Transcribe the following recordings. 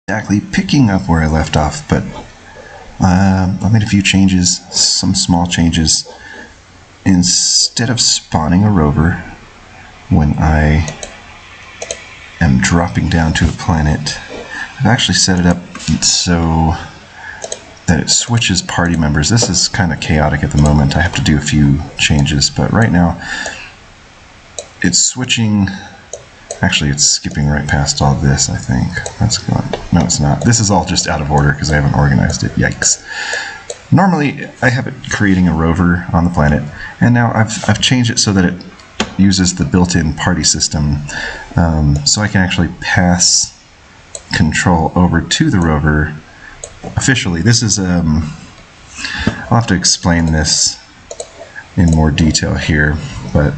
exactly picking up where I left off, but I made a few changes, some small changes. Instead of spawning a rover when I am dropping down to a planet, I've actually set it up so that it switches party members. This is kind of chaotic at the moment. I have to do a few changes, but right now it's switching. Actually, it's skipping right past all this, I think. That's gone. No, it's not. This is all just out of order because I haven't organized it. Yikes. Normally, I have it creating a rover on the planet, and now I've changed it so that it uses the built-in party system, so I can actually pass control over to the rover officially. This is, I'll have to explain this in more detail here, but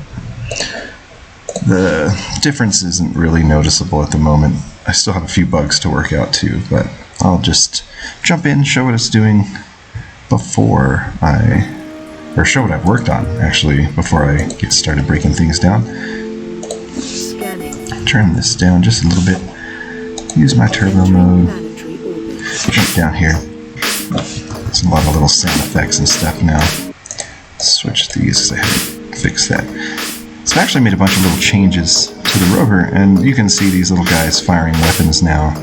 the difference isn't really noticeable at the moment. I still have a few bugs to work out too, but I'll just jump in, show what it's doing before or show what I've worked on actually before I get started breaking things down. Turn this down just a little bit. Use my turbo mode. Jump down here. There's a lot of little sound effects and stuff now. Switch these because I haven't fixed that. So I actually made a bunch of little changes to the rover, and you can see these little guys firing weapons now.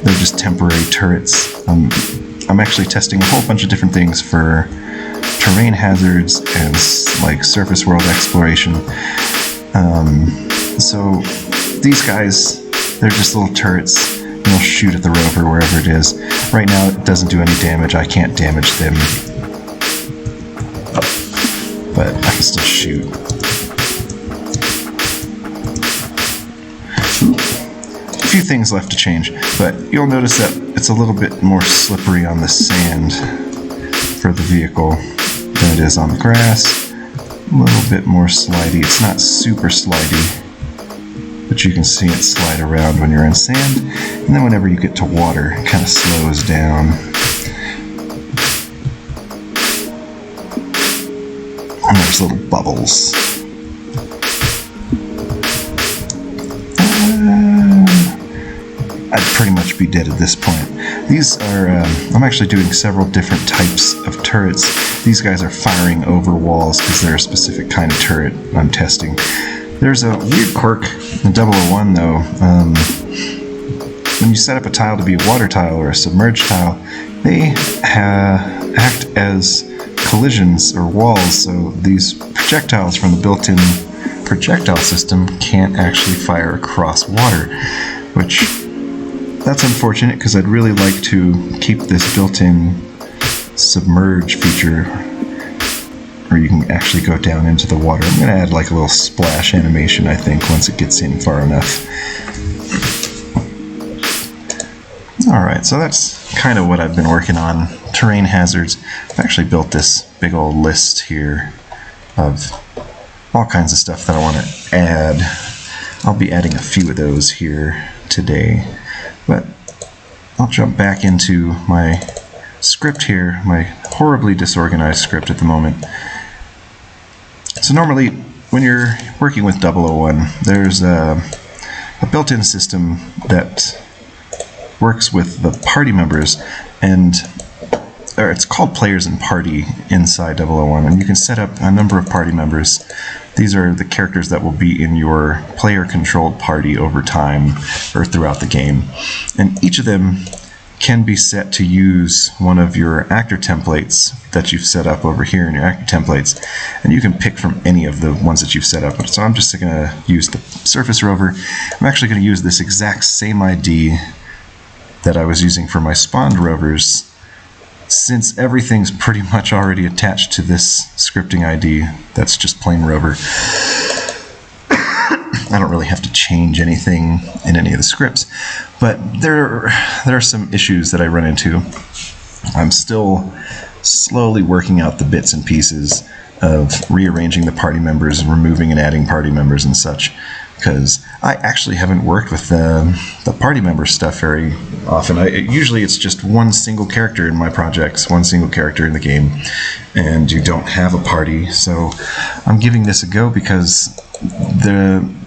They're just temporary turrets. I'm actually testing a whole bunch of different things for terrain hazards and like surface world exploration. So these guys, they're just little turrets. They'll shoot at the rover wherever it is. Right now it doesn't do any damage. I can't damage them, but I can still shoot. A few things left to change, but you'll notice that it's a little bit more slippery on the sand for the vehicle than it is on the grass. A little bit more slidey. It's not super slidey, but you can see it slide around when you're in sand, and then whenever you get to water, it kind of slows down. And there's little bubbles. I'd pretty much be dead at this point. These are, I'm actually doing several different types of turrets. These guys are firing over walls because they're a specific kind of turret I'm testing. There's a weird quirk in 001 though. When you set up a tile to be a water tile or a submerged tile, they act as collisions or walls, so these projectiles from the built-in projectile system can't actually fire across water, which that's unfortunate because I'd really like to keep this built-in submerge feature where you can actually go down into the water. I'm going to add like a little splash animation, I think, once it gets in far enough. Alright, so that's kind of what I've been working on. Terrain hazards. I've actually built this big old list here of all kinds of stuff that I want to add. I'll be adding a few of those here today, but I'll jump back into my script here, my horribly disorganized script at the moment. So normally when you're working with 001, there's a built-in system that works with the party members, or it's called Players and Party inside 001, and you can set up a number of party members. These are the characters that will be in your player-controlled party over time or throughout the game. And each of them can be set to use one of your actor templates that you've set up over here in your actor templates, and you can pick from any of the ones that you've set up. So I'm just going to use the surface rover. I'm actually going to use this exact same ID that I was using for my spawned rovers, since everything's pretty much already attached to this scripting ID that's just plain rover. I don't really have to change anything in any of the scripts, but there are some issues that I run into. I'm still slowly working out the bits and pieces of rearranging the party members, removing and adding party members and such, because I actually haven't worked with the party member stuff very often. Usually it's just one single character in my projects, one single character in the game, and you don't have a party. So I'm giving this a go because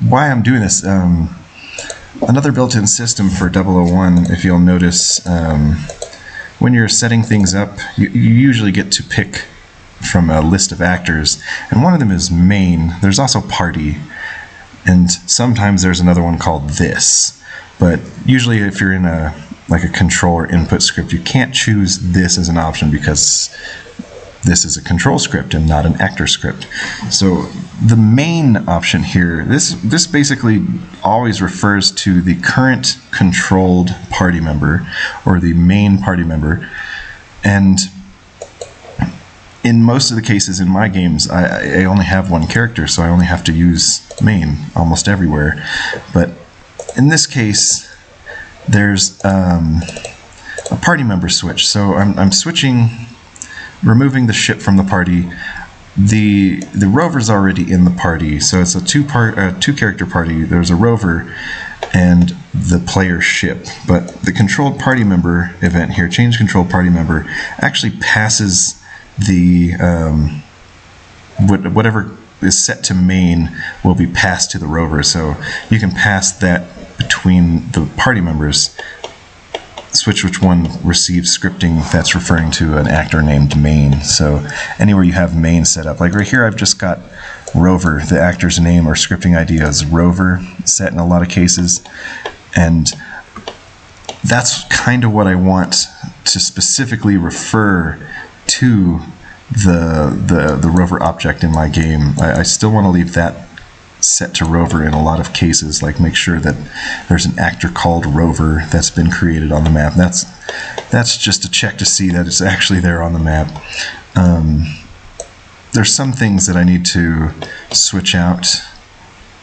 why I'm doing this, Another built-in system for 001, if you'll notice, when you're setting things up, you usually get to pick from a list of actors, and one of them is main. There's also party, and sometimes there's another one called this. But usually if you're in a control or input script, you can't choose this as an option because this is a control script and not an actor script. So the main option here, this basically always refers to the current controlled party member or the main party member. And in most of the cases in my games, I only have one character, so I only have to use main almost everywhere. But in this case, there's a party member switch. So I'm switching, removing the ship from the party. The rover's already in the party, so it's a two-character party. There's a rover and the player ship. But the controlled party member event here, change controlled party member, actually passes the whatever is set to main will be passed to the rover. So you can pass that between the party members. Switch which one receives scripting that's referring to an actor named main. So anywhere you have main set up, like right here I've just got Rover, the actor's name or scripting ID is Rover set in a lot of cases, and that's kind of what I want to specifically refer to the Rover object in my game. I still want to leave that set to Rover in a lot of cases, like make sure that there's an actor called Rover that's been created on the map. That's just a check to see that it's actually there on the map. There's some things that I need to switch out.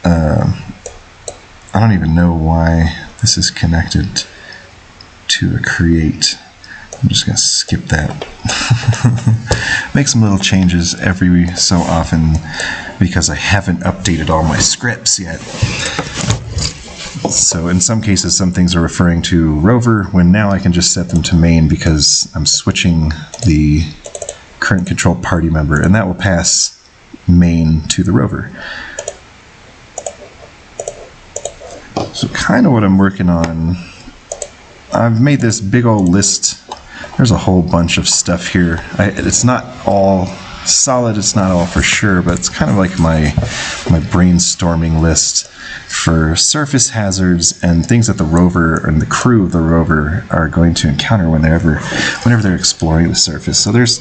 I don't even know why this is connected to a create. I'm just going to skip that. Make some little changes every so often because I haven't updated all my scripts yet. So in some cases, some things are referring to Rover, when now I can just set them to main because I'm switching the current controlled party member, and that will pass main to the Rover. So kind of what I'm working on, I've made this big old list. There's a whole bunch of stuff here. It's not all solid, it's not all for sure, but it's kind of like my brainstorming list for surface hazards and things that the rover and the crew of the rover are going to encounter whenever they're exploring the surface. So there's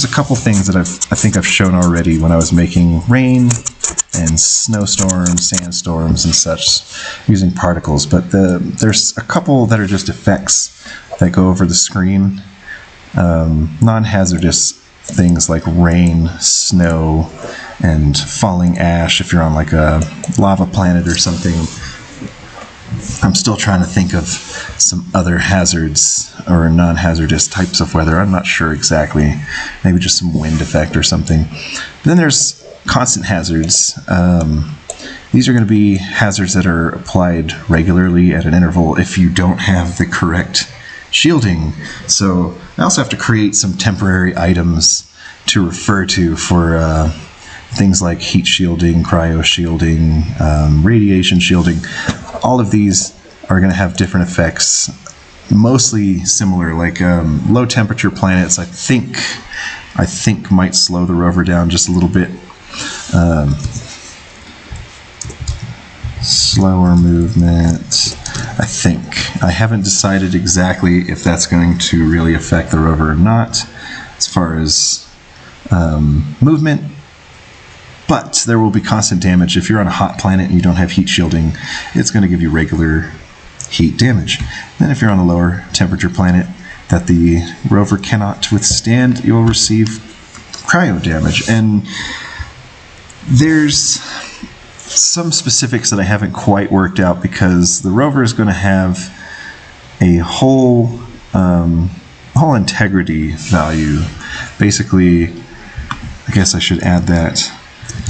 a couple things that I think I've shown already when I was making rain and snowstorms, sandstorms, and such using particles, but there's a couple that are just effects that go over the screen. Non-hazardous things like rain, snow, and falling ash if you're on like a lava planet or something. I'm still trying to think of some other hazards or non-hazardous types of weather. I'm not sure exactly. Maybe just some wind effect or something. But then there's constant hazards. These are going to be hazards that are applied regularly at an interval if you don't have the correct shielding. So I also have to create some temporary items to refer to for things like heat shielding, cryo shielding, radiation shielding. All of these are going to have different effects, mostly similar, like low temperature planets I think might slow the rover down just a little bit. Slower movement, I think. I haven't decided exactly if that's going to really affect the rover or not as far as movement, but there will be constant damage. If you're on a hot planet and you don't have heat shielding, it's going to give you regular heat damage. Then if you're on a lower temperature planet that the rover cannot withstand, you'll receive cryo damage. And there's some specifics that I haven't quite worked out because the rover is going to have a whole integrity value. Basically, I guess I should add that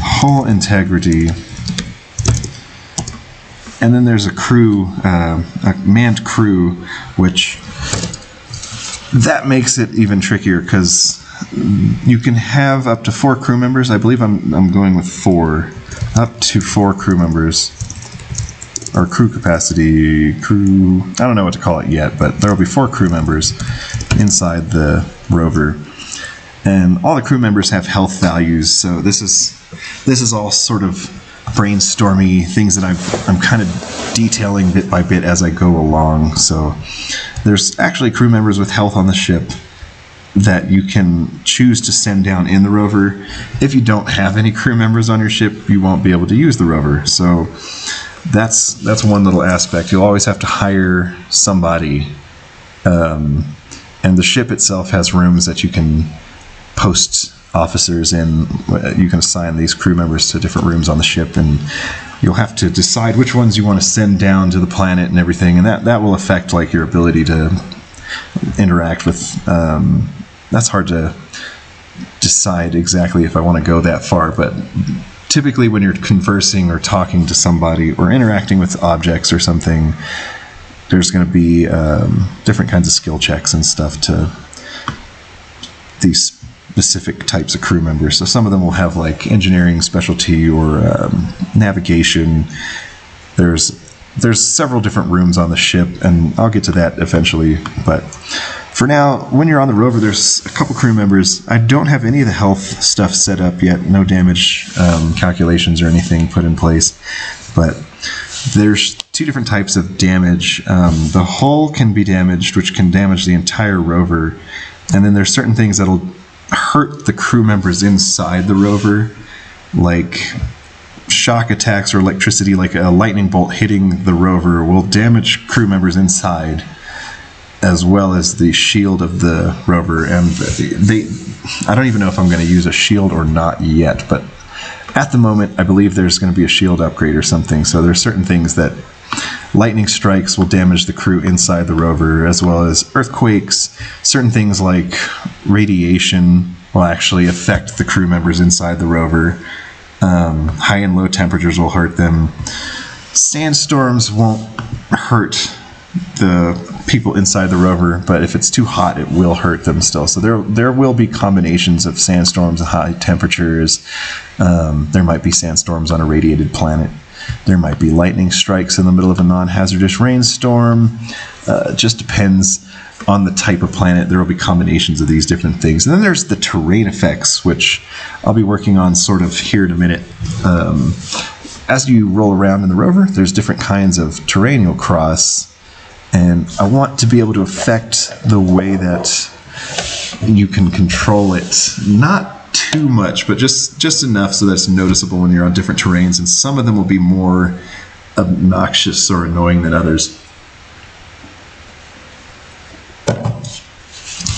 whole integrity. And then there's a crew, a manned crew, which that makes it even trickier because you can have up to 4 crew members. I believe I'm going with 4. Up to 4 crew members. or crew capacity, I don't know what to call it yet, but there will be 4 crew members inside the rover. And all the crew members have health values, so this is all sort of brainstormy things that I'm kind of detailing bit by bit as I go along. So there's actually crew members with health on the ship that you can choose to send down in the rover. If you don't have any crew members on your ship, you won't be able to use the rover. So that's one little aspect. You'll always have to hire somebody. And the ship itself has rooms that you can post officers in. You can assign these crew members to different rooms on the ship, and you'll have to decide which ones you want to send down to the planet and everything, and that will affect like your ability to interact with. That's hard to decide exactly if I want to go that far, but typically when you're conversing or talking to somebody or interacting with objects or something, there's going to be different kinds of skill checks and stuff to these specific types of crew members. So some of them will have like engineering specialty or navigation. There's several different rooms on the ship, and I'll get to that eventually. But for now, when you're on the rover, there's a couple crew members. I don't have any of the health stuff set up yet, no damage calculations or anything put in place, but there's 2 different types of damage. The hull can be damaged, which can damage the entire rover, and then there's certain things that'll hurt the crew members inside the rover, like shock attacks or electricity, like a lightning bolt hitting the rover will damage crew members inside, as well as the shield of the rover. And I don't even know if I'm going to use a shield or not yet, but at the moment I believe there's going to be a shield upgrade or something. So there's certain things that lightning strikes will damage the crew inside the rover, as well as earthquakes. Certain things like radiation will actually affect the crew members inside the rover. High and low temperatures will hurt them. Sandstorms won't hurt the people inside the rover, but if it's too hot, it will hurt them still. So there will be combinations of sandstorms and high temperatures. There might be sandstorms on a radiated planet. There might be lightning strikes in the middle of a non-hazardous rainstorm. It just depends on the type of planet. There will be combinations of these different things. And then there's the terrain effects, which I'll be working on sort of here in a minute. As you roll around in the rover, there's different kinds of terrain you'll cross, and I want to be able to affect the way that you can control it. Not too much, but just enough so that it's noticeable when you're on different terrains, and some of them will be more obnoxious or annoying than others.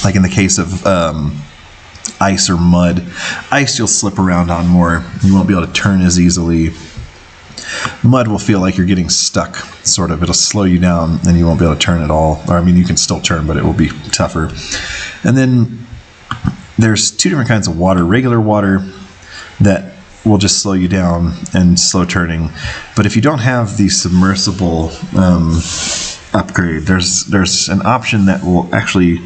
Like in the case of ice or mud. Ice you'll slip around on more. You won't be able to turn as easily. Mud will feel like you're getting stuck, sort of. It'll slow you down and you won't be able to turn at all. Or, I mean, you can still turn, but it will be tougher. And then there's 2 different kinds of water. Regular water that will just slow you down and slow turning. But if you don't have the submersible upgrade, there's an option that will actually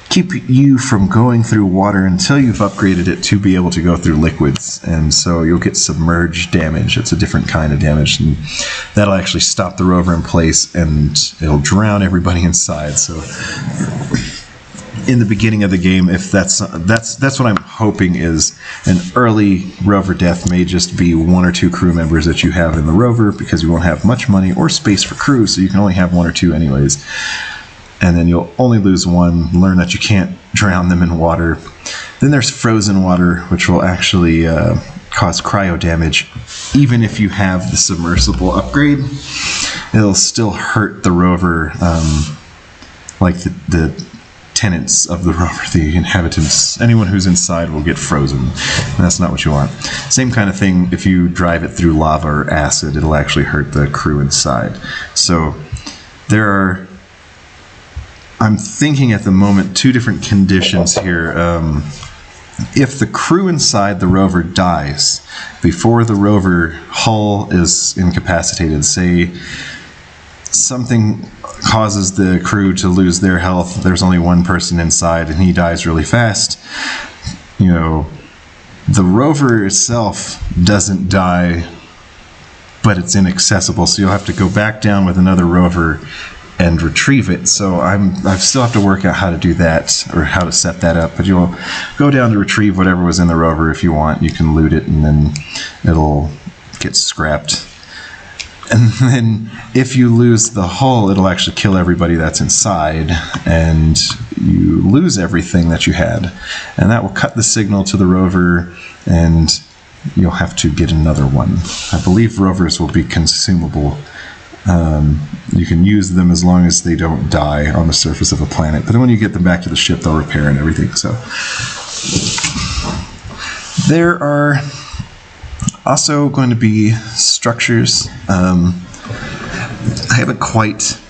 keep you from going through water until you've upgraded it to be able to go through liquids. And so you'll get submerged damage. It's a different kind of damage, and that'll actually stop the rover in place and it'll drown everybody inside. So in the beginning of the game, if that's what I'm hoping is an early rover death may just be 1 or 2 crew members that you have in the rover, because you won't have much money or space for crew, so you can only have 1 or 2 anyways. And then you'll only lose 1, learn that you can't drown them in water. Then there's frozen water, which will actually cause cryo damage. Even if you have the submersible upgrade, it'll still hurt the rover, like the tenants of the rover, the inhabitants. Anyone who's inside will get frozen, and that's not what you want. Same kind of thing if you drive it through lava or acid, it'll actually hurt the crew inside. So there are, I'm thinking at the moment, 2 different conditions here. If the crew inside the rover dies before the rover hull is incapacitated, say something causes the crew to lose their health, there's only 1 person inside and he dies really fast, the rover itself doesn't die but it's inaccessible, so you'll have to go back down with another rover and retrieve it. So I still have to work out how to do that, or how to set that up, but you'll go down to retrieve whatever was in the rover if you want. You can loot it and then it'll get scrapped. And then if you lose the hull, it'll actually kill everybody that's inside, and you lose everything that you had. And that will cut the signal to the rover, and you'll have to get another one. I believe rovers will be consumable. You can use them as long as they don't die on the surface of a planet. But then when you get them back to the ship, they'll repair and everything. So there are also going to be structures. I haven't quite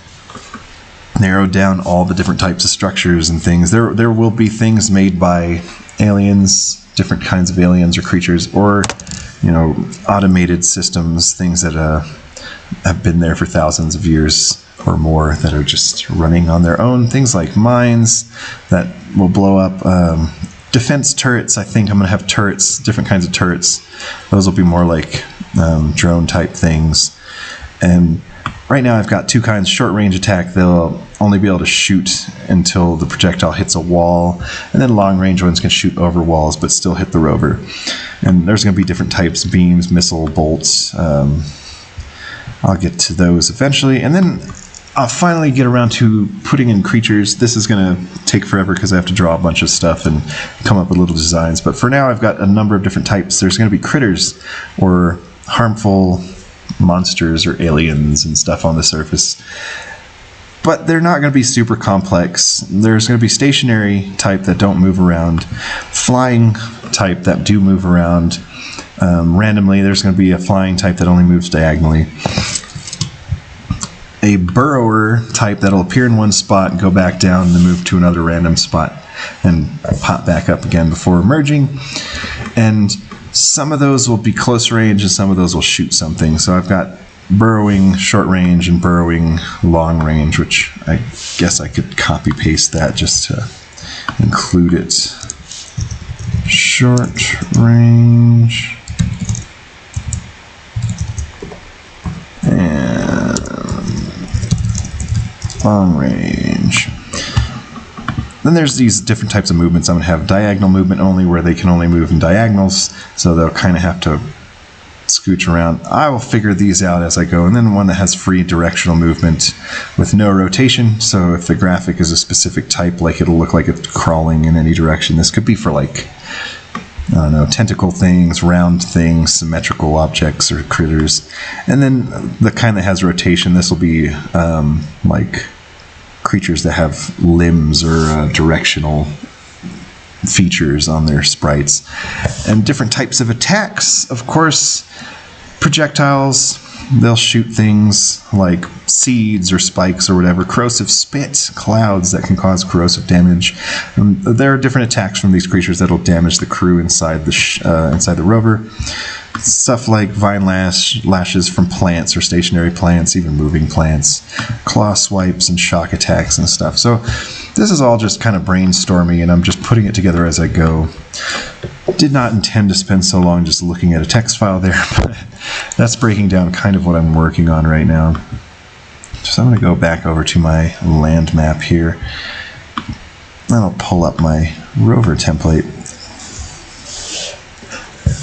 narrowed down all the different types of structures and things. There will be things made by aliens, different kinds of aliens or creatures, or automated systems, things that have been there for thousands of years or more, that are just running on their own. Things like mines that will blow up. Defense turrets, I think I'm going to have turrets, different kinds of turrets. Those will be more like drone type things. And right now I've got two kinds. Short range attack, they'll only be able to shoot until the projectile hits a wall, and then long range ones can shoot over walls but still hit the rover. And there's going to be different types: beams, missile, bolts. I'll get to those eventually, and then I'll finally get around to putting in creatures. This is going to take forever because I have to draw a bunch of stuff and come up with little designs. But for now, I've got a number of different types. There's going to be critters, or harmful monsters or aliens and stuff on the surface. But they're not going to be super complex. There's going to be stationary type that don't move around, flying type that do move around. Randomly, there's going to be a flying type that only moves diagonally. A burrower type that'll appear in one spot and go back down and then move to another random spot and pop back up again before emerging. And some of those will be close range and some of those will shoot something. So I've got burrowing short range and burrowing long range, which I guess I could copy paste that just to include it. Short range and long range. Then there's these different types of movements. I'm going to have diagonal movement only, where they can only move in diagonals, so they'll kind of have to scooch around. I will figure these out as I go. And then one that has free directional movement with no rotation, so if the graphic is a specific type, like it'll look like it's crawling in any direction. This could be for, like, I don't know, tentacle things, round things, symmetrical objects, or critters. And then the kind that has rotation, this will be like creatures that have limbs or directional features on their sprites. And different types of attacks, of course. Projectiles, they'll shoot things like seeds or spikes or whatever. Corrosive spit, clouds that can cause corrosive damage. There are different attacks from these creatures that'll damage the crew inside the rover. Stuff like vine lashes from plants or stationary plants, even moving plants, claw swipes and shock attacks and stuff. So this is all just kind of brainstorming, and I'm just putting it together as I go. Did not intend to spend so long just looking at a text file there, but that's breaking down kind of what I'm working on right now. So I'm going to go back over to my land map here, and I'll pull up my rover template.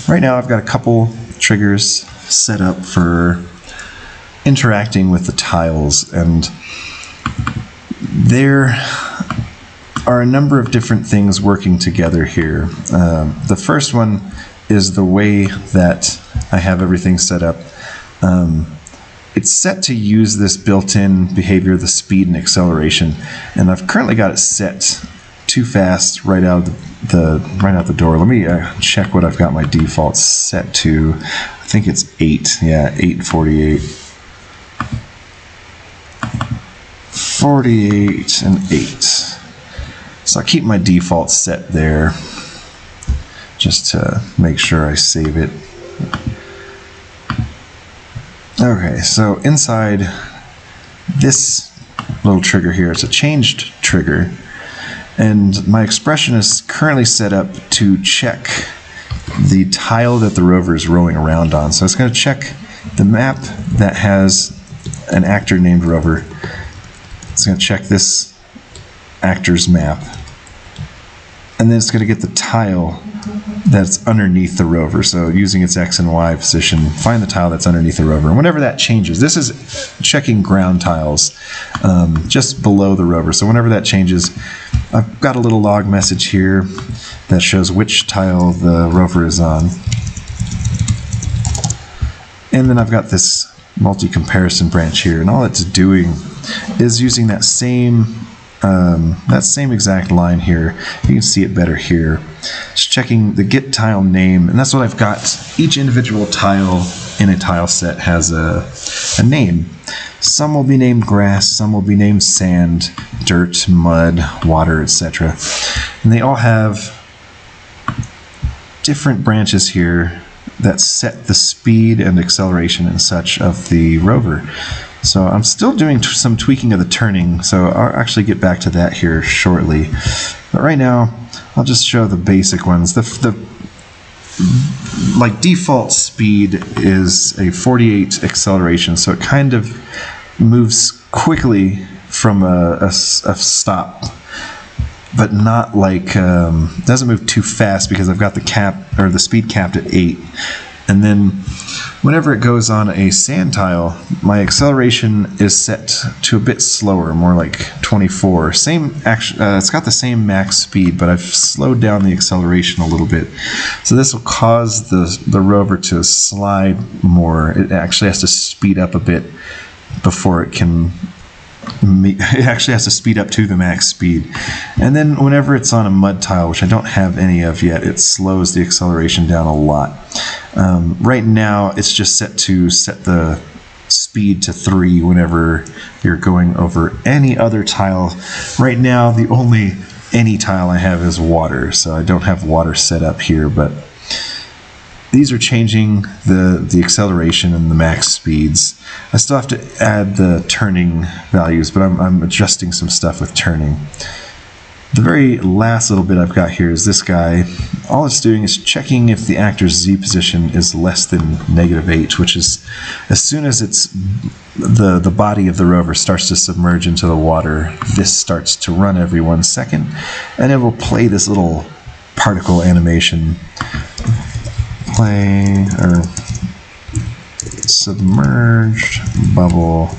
Right now I've got a couple triggers set up for interacting with the tiles, and there are a number of different things working together here. The first one is the way that I have everything set up. It's set to use this built-in behavior, the speed and acceleration, and I've currently got it set too fast right out the door. Let me check what I've got my default set to. I think it's 8. Yeah, 848. 48 and 8. So I'll keep my default set there just to make sure I save it. Okay, so inside this little trigger here, it's a changed trigger. And my expression is currently set up to check the tile that the rover is rolling around on. So it's going to check the map that has an actor named Rover, it's going to check this actor's map, and then it's going to get the tile that's underneath the rover. So using its X and Y position, find the tile that's underneath the rover. And whenever that changes, this is checking ground tiles just below the rover. So whenever that changes, I've got a little log message here that shows which tile the rover is on. And then I've got this multi-comparison branch here, and all it's doing is using that same exact line here. You can see it better here. It's checking the get tile name, and that's what I've got. Each individual tile in a tile set has a name. Some will be named grass, some will be named sand, dirt, mud, water, etc. And they all have different branches here that set the speed and acceleration and such of the rover. So I'm still doing some tweaking of the turning, so I'll actually get back to that here shortly. But right now, I'll just show the basic ones. The like default speed is a 48 acceleration, so it kind of moves quickly from a stop, but not like doesn't move too fast because I've got the cap or the speed capped at 8. And then whenever it goes on a sand tile, my acceleration is set to a bit slower, more like 24. It's got the same max speed, but I've slowed down the acceleration a little bit. So this will cause the rover to slide more. It actually has to speed up a bit before it can. It actually has to speed up to the max speed. And then whenever it's on a mud tile, which I don't have any of yet, it slows the acceleration down a lot. Right now, it's just set the speed to 3 whenever you're going over any other tile. Right now, the only any tile I have is water, so I don't have water set up here, but these are changing the acceleration and the max speeds. I still have to add the turning values, but I'm adjusting some stuff with turning. The very last little bit I've got here is this guy. All it's doing is checking if the actor's Z position is less than -8, which is as soon as the body of the rover starts to submerge into the water, this starts to run every 1 second, and it will play this little particle animation. Play or submerged bubble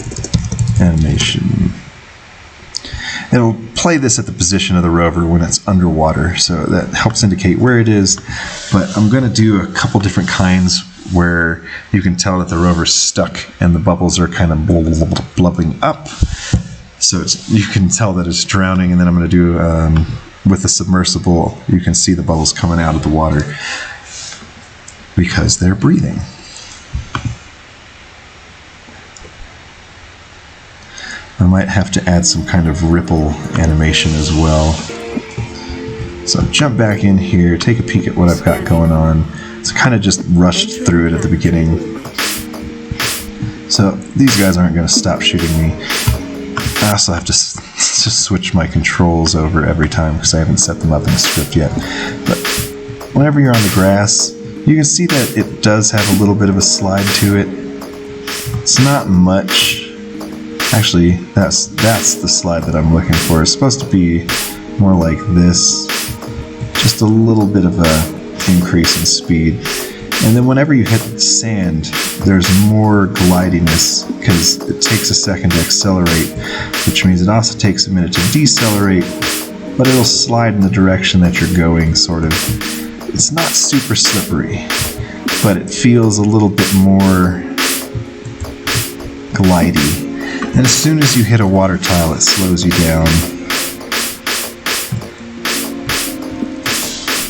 animation. It'll play this at the position of the rover when it's underwater, so that helps indicate where it is. But I'm going to do a couple different kinds where you can tell that the rover's stuck and the bubbles are kind of blubbing up. So you can tell that it's drowning, and then I'm going to do with the submersible, you can see the bubbles coming out of the water because they're breathing. I might have to add some kind of ripple animation as well. So jump back in here, take a peek at what I've got going on. It's kind of just rushed through it at the beginning. So these guys aren't going to stop shooting me. I also have to switch my controls over every time because I haven't set them up in the script yet. But whenever you're on the grass, you can see that it does have a little bit of a slide to it. It's not much. Actually, that's the slide that I'm looking for. It's supposed to be more like this. Just a little bit of a increase in speed. And then whenever you hit the sand, there's more glidiness because it takes a second to accelerate, which means it also takes a minute to decelerate, but it'll slide in the direction that you're going, sort of. It's not super slippery, but it feels a little bit more glidey. And as soon as you hit a water tile, it slows you down.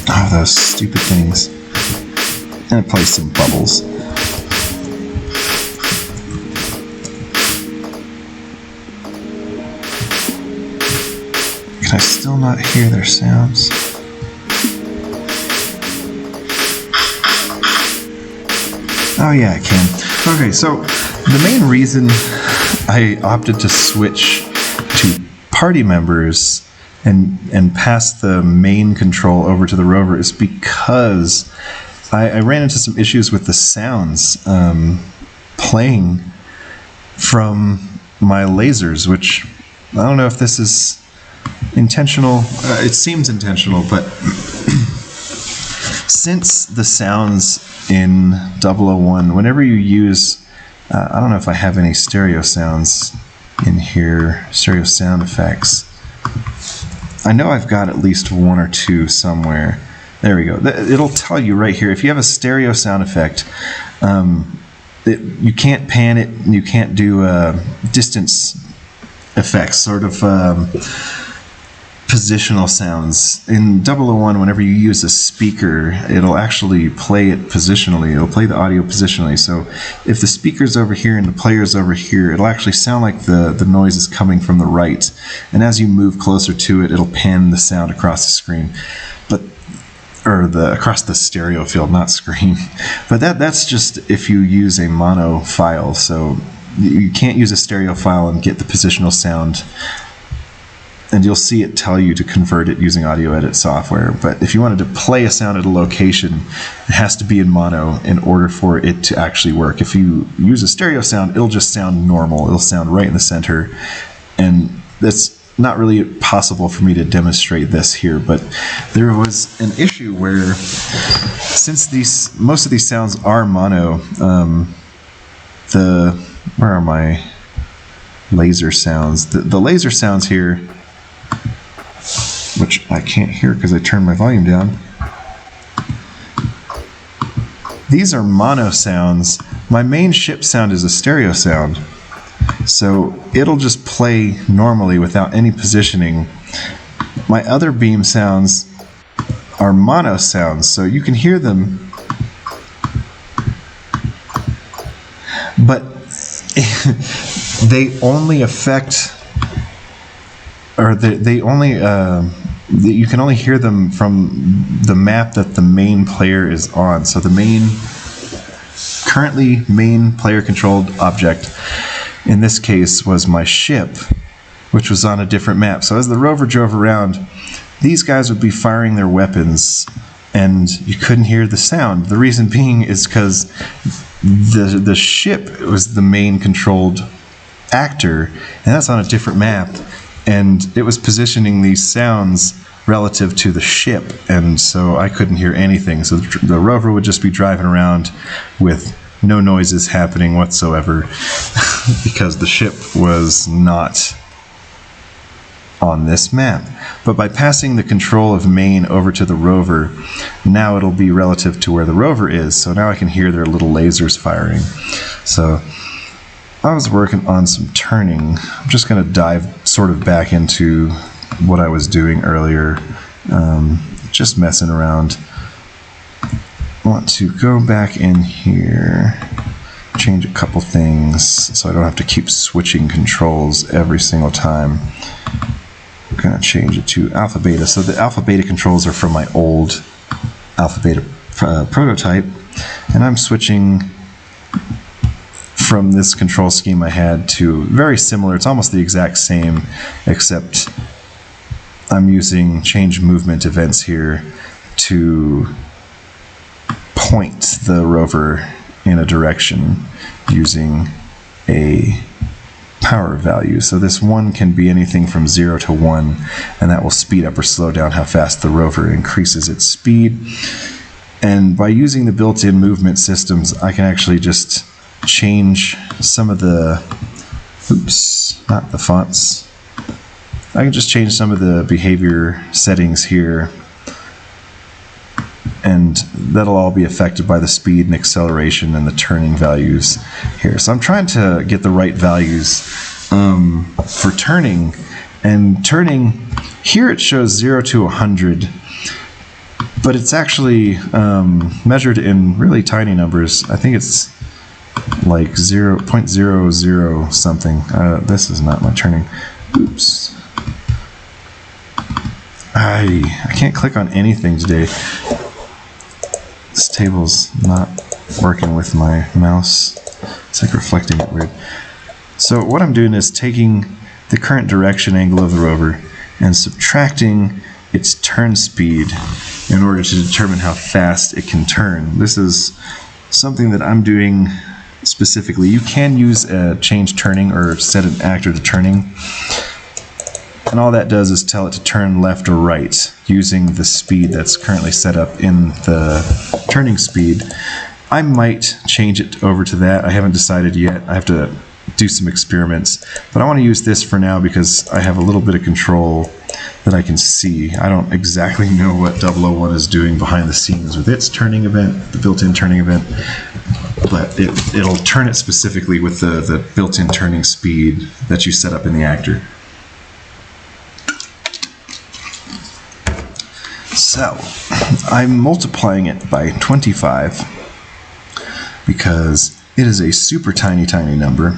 Oh, those stupid things. And it plays some bubbles. Can I still not hear their sounds? Oh yeah, I can. Okay, so the main reason I opted to switch to party members and pass the main control over to the rover is because I ran into some issues with the sounds playing from my lasers, which I don't know if this is intentional. It seems intentional, but since the sounds in 001, whenever you use, I don't know if I have any stereo sounds in here, stereo sound effects. I know I've got at least one or two somewhere. There we go. It'll tell you right here. If you have a stereo sound effect, you can't pan it, and you can't do distance effects, sort of positional sounds. In 001, whenever you use a speaker, it'll actually play it positionally. It'll play the audio positionally. So if the speaker's over here and the player's over here, it'll actually sound like the noise is coming from the right. And as you move closer to it, it'll pan the sound across the screen. Across the stereo field, not screen. But that's just if you use a mono file. So you can't use a stereo file and get the positional sound. And you'll see it tell you to convert it using audio edit software. But if you wanted to play a sound at a location, it has to be in mono in order for it to actually work. If you use a stereo sound, it'll just sound normal. It'll sound right in the center. And that's not really possible for me to demonstrate this here, but there was an issue where, since most of these sounds are mono, where are my laser sounds? The laser sounds here, which I can't hear because I turned my volume down. These are mono sounds. My main ship sound is a stereo sound. So it'll just play normally without any positioning. My other beam sounds are mono sounds, so you can hear them, but they only affect, or they only, you can only hear them from the map that the main player is on. So the currently main player controlled object in this case was my ship, which was on a different map. So as the rover drove around, these guys would be firing their weapons and you couldn't hear the sound. The reason being is because the ship was the main controlled actor, and that's on a different map, and it was positioning these sounds relative to the ship, and so I couldn't hear anything. So the rover would just be driving around with no noises happening whatsoever because the ship was not on this map. But by passing the control of main over to the rover, now it'll be relative to where the rover is. So now I can hear their little lasers firing. So I was working on some turning. I'm just going to dive sort of back into what I was doing earlier, just messing around. I want to go back in here, change a couple things so I don't have to keep switching controls every single time. I'm going to change it to alpha beta. So the alpha beta controls are from my old alpha beta prototype, and I'm switching from this control scheme I had to very similar. It's almost the exact same, except I'm using change movement events here to point the rover in a direction using a power value. So this 1 can be anything from 0 to 1, and that will speed up or slow down how fast the rover increases its speed. And by using the built-in movement systems, I can actually just change some of the, oops, not the fonts. I can just change some of the behavior settings here, and that'll all be affected by the speed and acceleration and the turning values here. So I'm trying to get the right values for turning. And turning, here it shows 0 to 100, but it's actually measured in really tiny numbers. I think it's like 0.00 something. This is not my turning. Oops. I can't click on anything today. This table's not working with my mouse. It's like reflecting it weird. So what I'm doing is taking the current direction angle of the rover and subtracting its turn speed in order to determine how fast it can turn. This is something that I'm doing specifically. You can use a change turning or set an actor to turning. And all that does is tell it to turn left or right using the speed that's currently set up in the turning speed. I might change it over to that. I haven't decided yet. I have to do some experiments. But I want to use this for now because I have a little bit of control that I can see. I don't exactly know what 001 is doing behind the scenes with its turning event, the built-in turning event, but it'll turn it specifically with the built-in turning speed that you set up in the actor. So, I'm multiplying it by 25 because it is a super tiny number.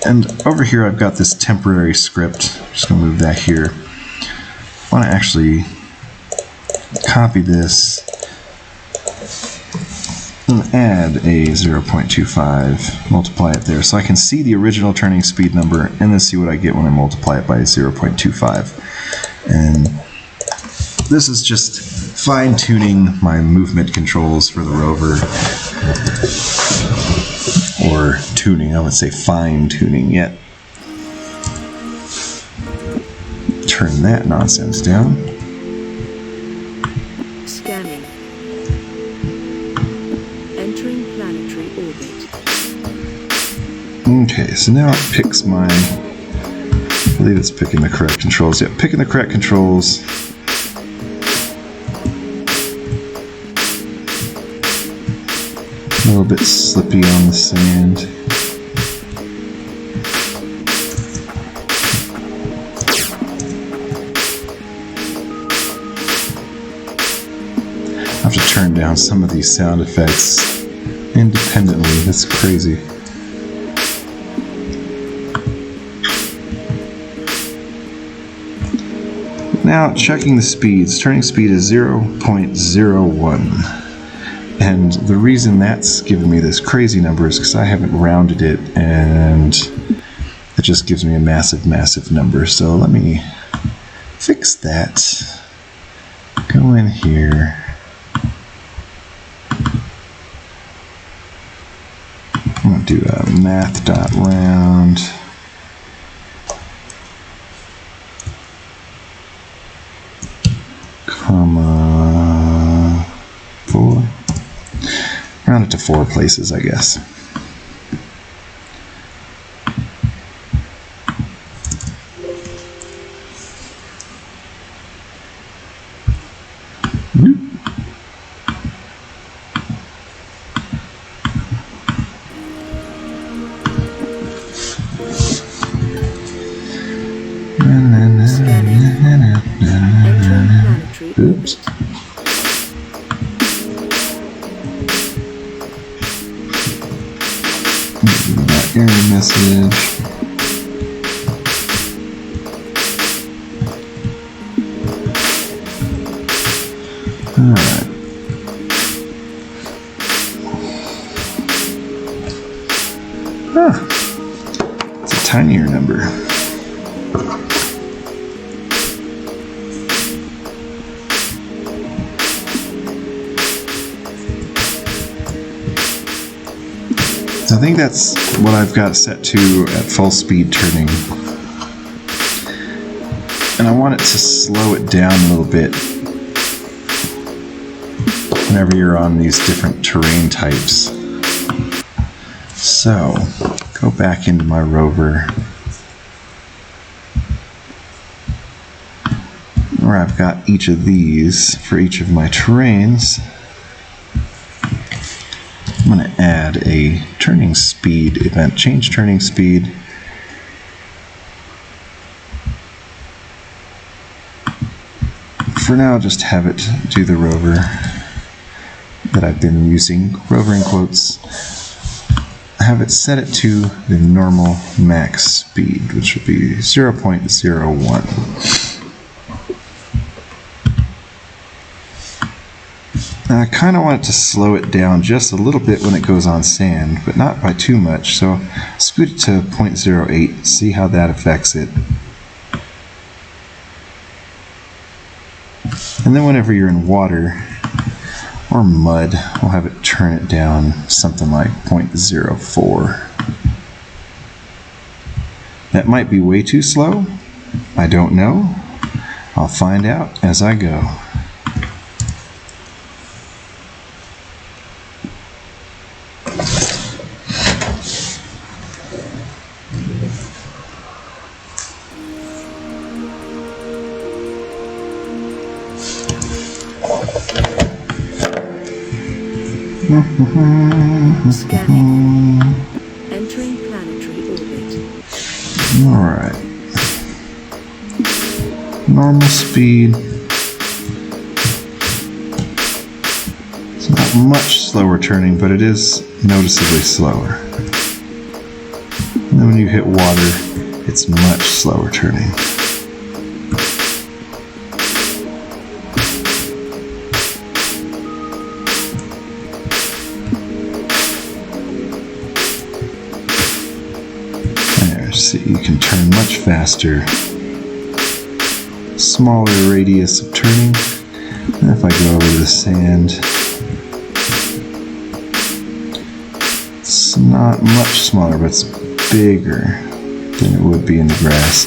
And over here I've got this temporary script. I'm just going to move that here. I want to actually copy this and add a 0.25, multiply it there, so I can see the original turning speed number and then see what I get when I multiply it by 0.25. And this is just fine-tuning my movement controls for the Rover. Or tuning, I would say fine-tuning yet. Turn that nonsense down. Scanning. Entering planetary orbit. Okay, so now it picks my... I believe it's picking the correct controls. Yeah, picking the correct controls. A little bit slippy on the sand. I have to turn down some of these sound effects independently. That's crazy. Now, checking the speeds. Turning speed is 0.01. And the reason that's given me this crazy number is because I haven't rounded it, and it just gives me a massive number. So let me fix that. Go in here. I'm going to do a math.round. Comma 4. Round it to 4 places, I guess. Oops. That error message. Alright. It's a tinier number. So I think that's what I've got set to at full speed turning. And I want it to slow it down a little bit whenever you're on these different terrain types. So, go back into my Rover, where I've got each of these for each of my terrains. I'm going to add a turning speed event, change turning speed. For now, just have it do the Rover that I've been using, Rover in quotes. Have it set it to the normal max speed, which would be 0.01. Now I kind of want it to slow it down just a little bit when it goes on sand, but not by too much, so scoot it to 0.08, see how that affects it. And then whenever you're in water, or mud. We'll have it turn it down something like 0.04. That might be way too slow. I don't know. I'll find out as I go. Scanning. Entering planetary orbit. Alright. Normal speed. It's not much slower turning, but it is noticeably slower. And then when you hit water, it's much slower turning. See, you can turn much faster. Smaller radius of turning. And if I go over to the sand, it's not much smaller, but it's bigger than it would be in the grass.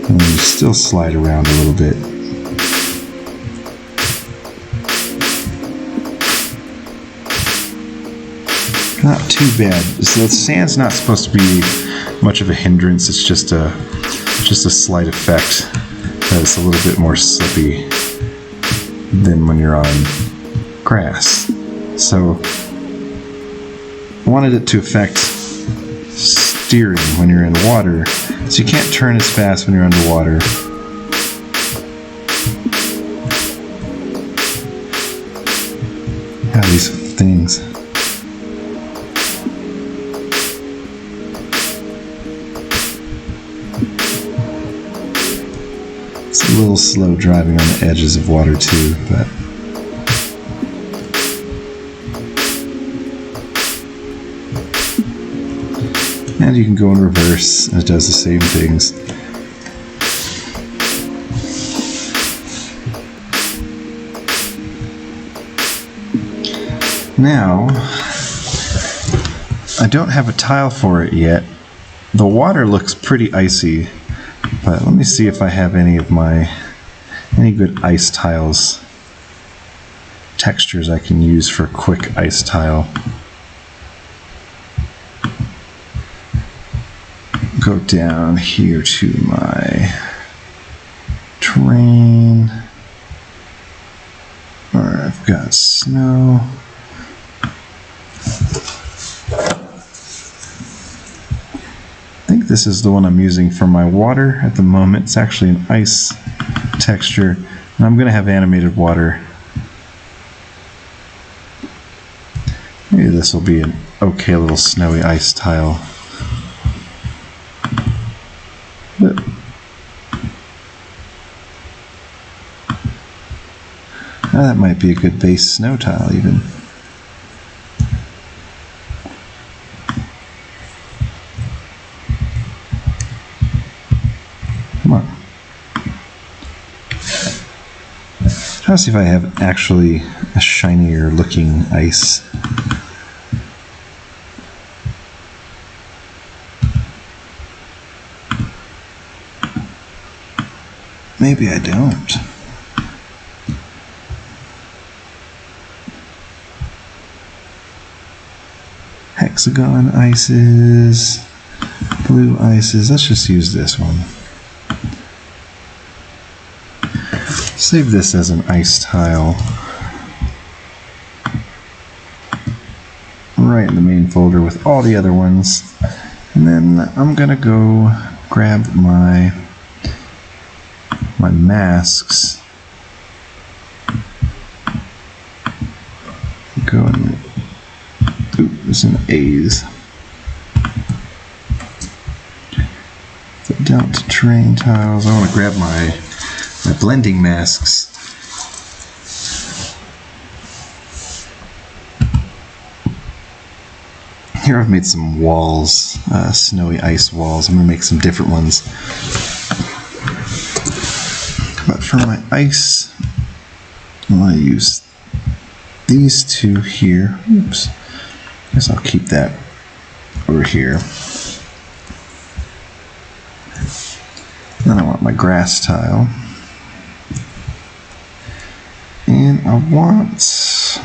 And you still slide around a little bit. Not too bad. So the sand's not supposed to be much of a hindrance. It's just a slight effect that it's a little bit more slippy than when you're on grass. So I wanted it to affect steering when you're in water. So you can't turn as fast when you're underwater. Yeah, these things. It's a little slow driving on the edges of water too, but and you can go in reverse and it does the same things. Now, I don't have a tile for it yet. The water looks pretty icy. But let me see if I have any good ice tiles, textures I can use for a quick ice tile. Go down here to my terrain. Alright, I've got snow. I think this is the one I'm using for my water at the moment. It's actually an ice texture, and I'm going to have animated water. Maybe this will be an okay little snowy ice tile. But that might be a good base snow tile even. Come on. Try to see if I have actually a shinier looking ice. Maybe I don't. Hexagon ices, blue ices. Let's just use this one. Save this as an ice tile. Right in the main folder with all the other ones. And then I'm gonna go grab my masks. Go and it's in A's. Down to terrain tiles. I want to grab my blending masks. Here I've made some walls, snowy ice walls. I'm going to make some different ones. But for my ice, I want to use these two here. Oops. I guess I'll keep that over here. Then I want my grass tile. And I want,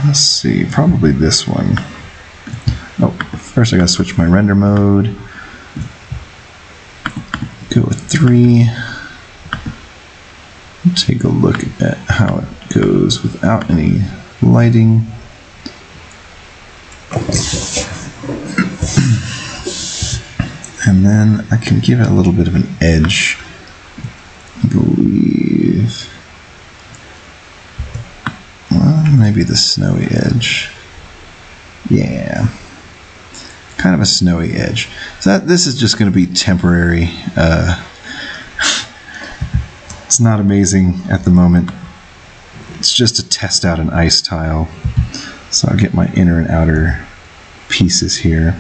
let's see, probably this one. Oh, first I gotta switch my render mode. Go with 3. Take a look at how it goes without any lighting. And then I can give it a little bit of an edge, I believe. Well, maybe the snowy edge. Yeah. Kind of a snowy edge. So this is just going to be temporary. It's not amazing at the moment. It's just to test out an ice tile. So I'll get my inner and outer pieces here.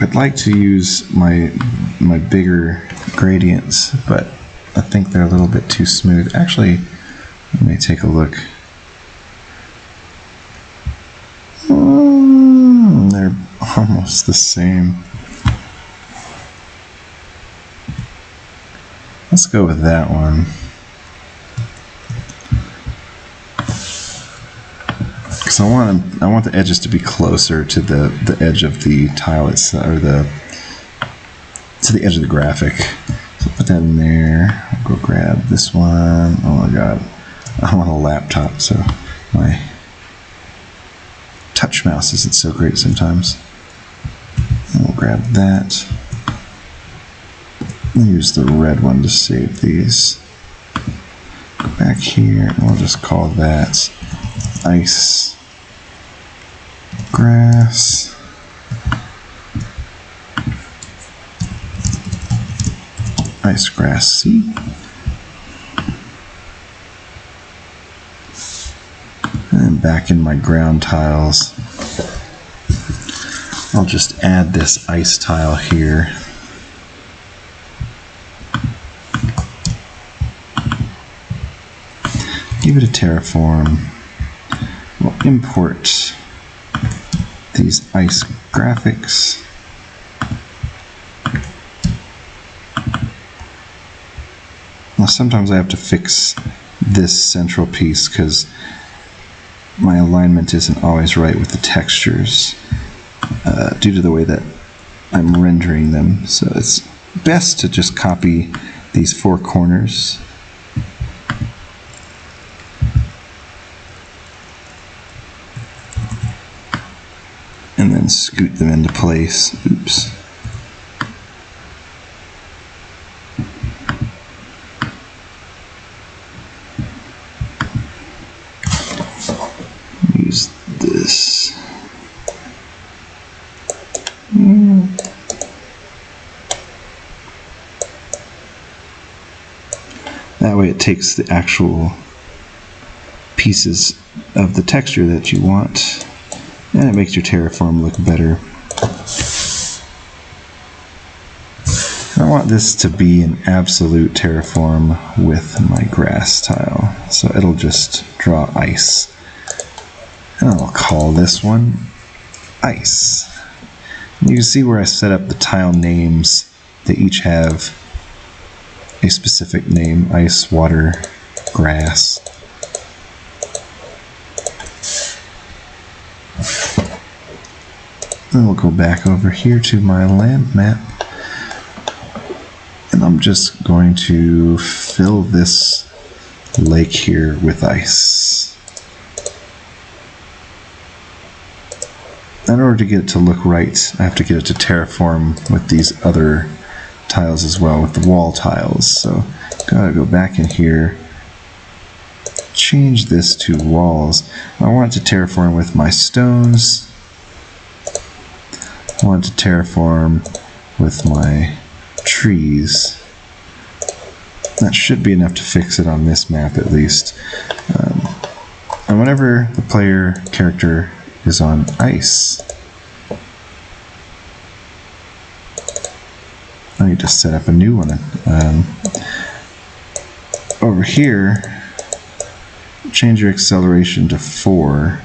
I'd like to use my bigger gradients, but I think they're a little bit too smooth. Actually, let me take a look. They're almost the same. Let's go with that one. Because I want the edges to be closer to the edge of the tile itself, or to the edge of the graphic. So put that in there. I'll go grab this one. Oh my god, I'm on a laptop, so my touch mouse isn't so great sometimes. And we'll grab that. I'll use the red one to save these. Go back here, and we'll just call that ice grass. Ice grass C. And back in my ground tiles, I'll just add this ice tile here. Give it a terraform. We'll import these ice graphics. Well, sometimes I have to fix this central piece because my alignment isn't always right with the textures due to the way that I'm rendering them. So it's best to just copy these 4 corners. And then scoot them into place. Oops. Use this. That way it takes the actual pieces of the texture that you want, and it makes your terraform look better. I want this to be an absolute terraform with my grass tile, so it'll just draw ice. And I'll call this one ice. And you can see where I set up the tile names. They each have a specific name: ice, water, grass. Then we'll go back over here to my land map, and I'm just going to fill this lake here with ice. In order to get it to look right, I have to get it to terraform with these other tiles as well, with the wall tiles. So gotta go back in here, change this to walls. I want it to terraform with my stones. I want to terraform with my trees. That should be enough to fix it on this map at least. And whenever the player character is on ice, I need to set up a new one. over here, change your acceleration to 4.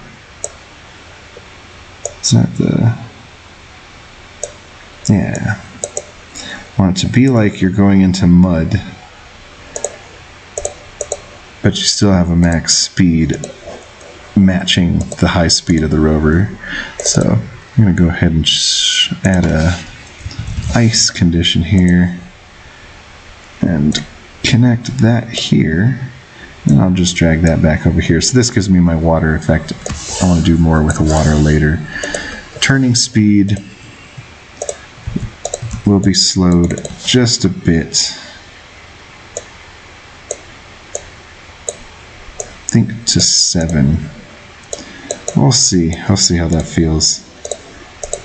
Is that the... Yeah. I want it to be like you're going into mud, but you still have a max speed matching the high speed of the rover. So I'm going to go ahead and add a ice condition here and connect that here, and I'll just drag that back over here. So this gives me my water effect. I want to do more with the water later. Turning speed will be slowed just a bit. I think to 7. We'll see. I'll see how that feels.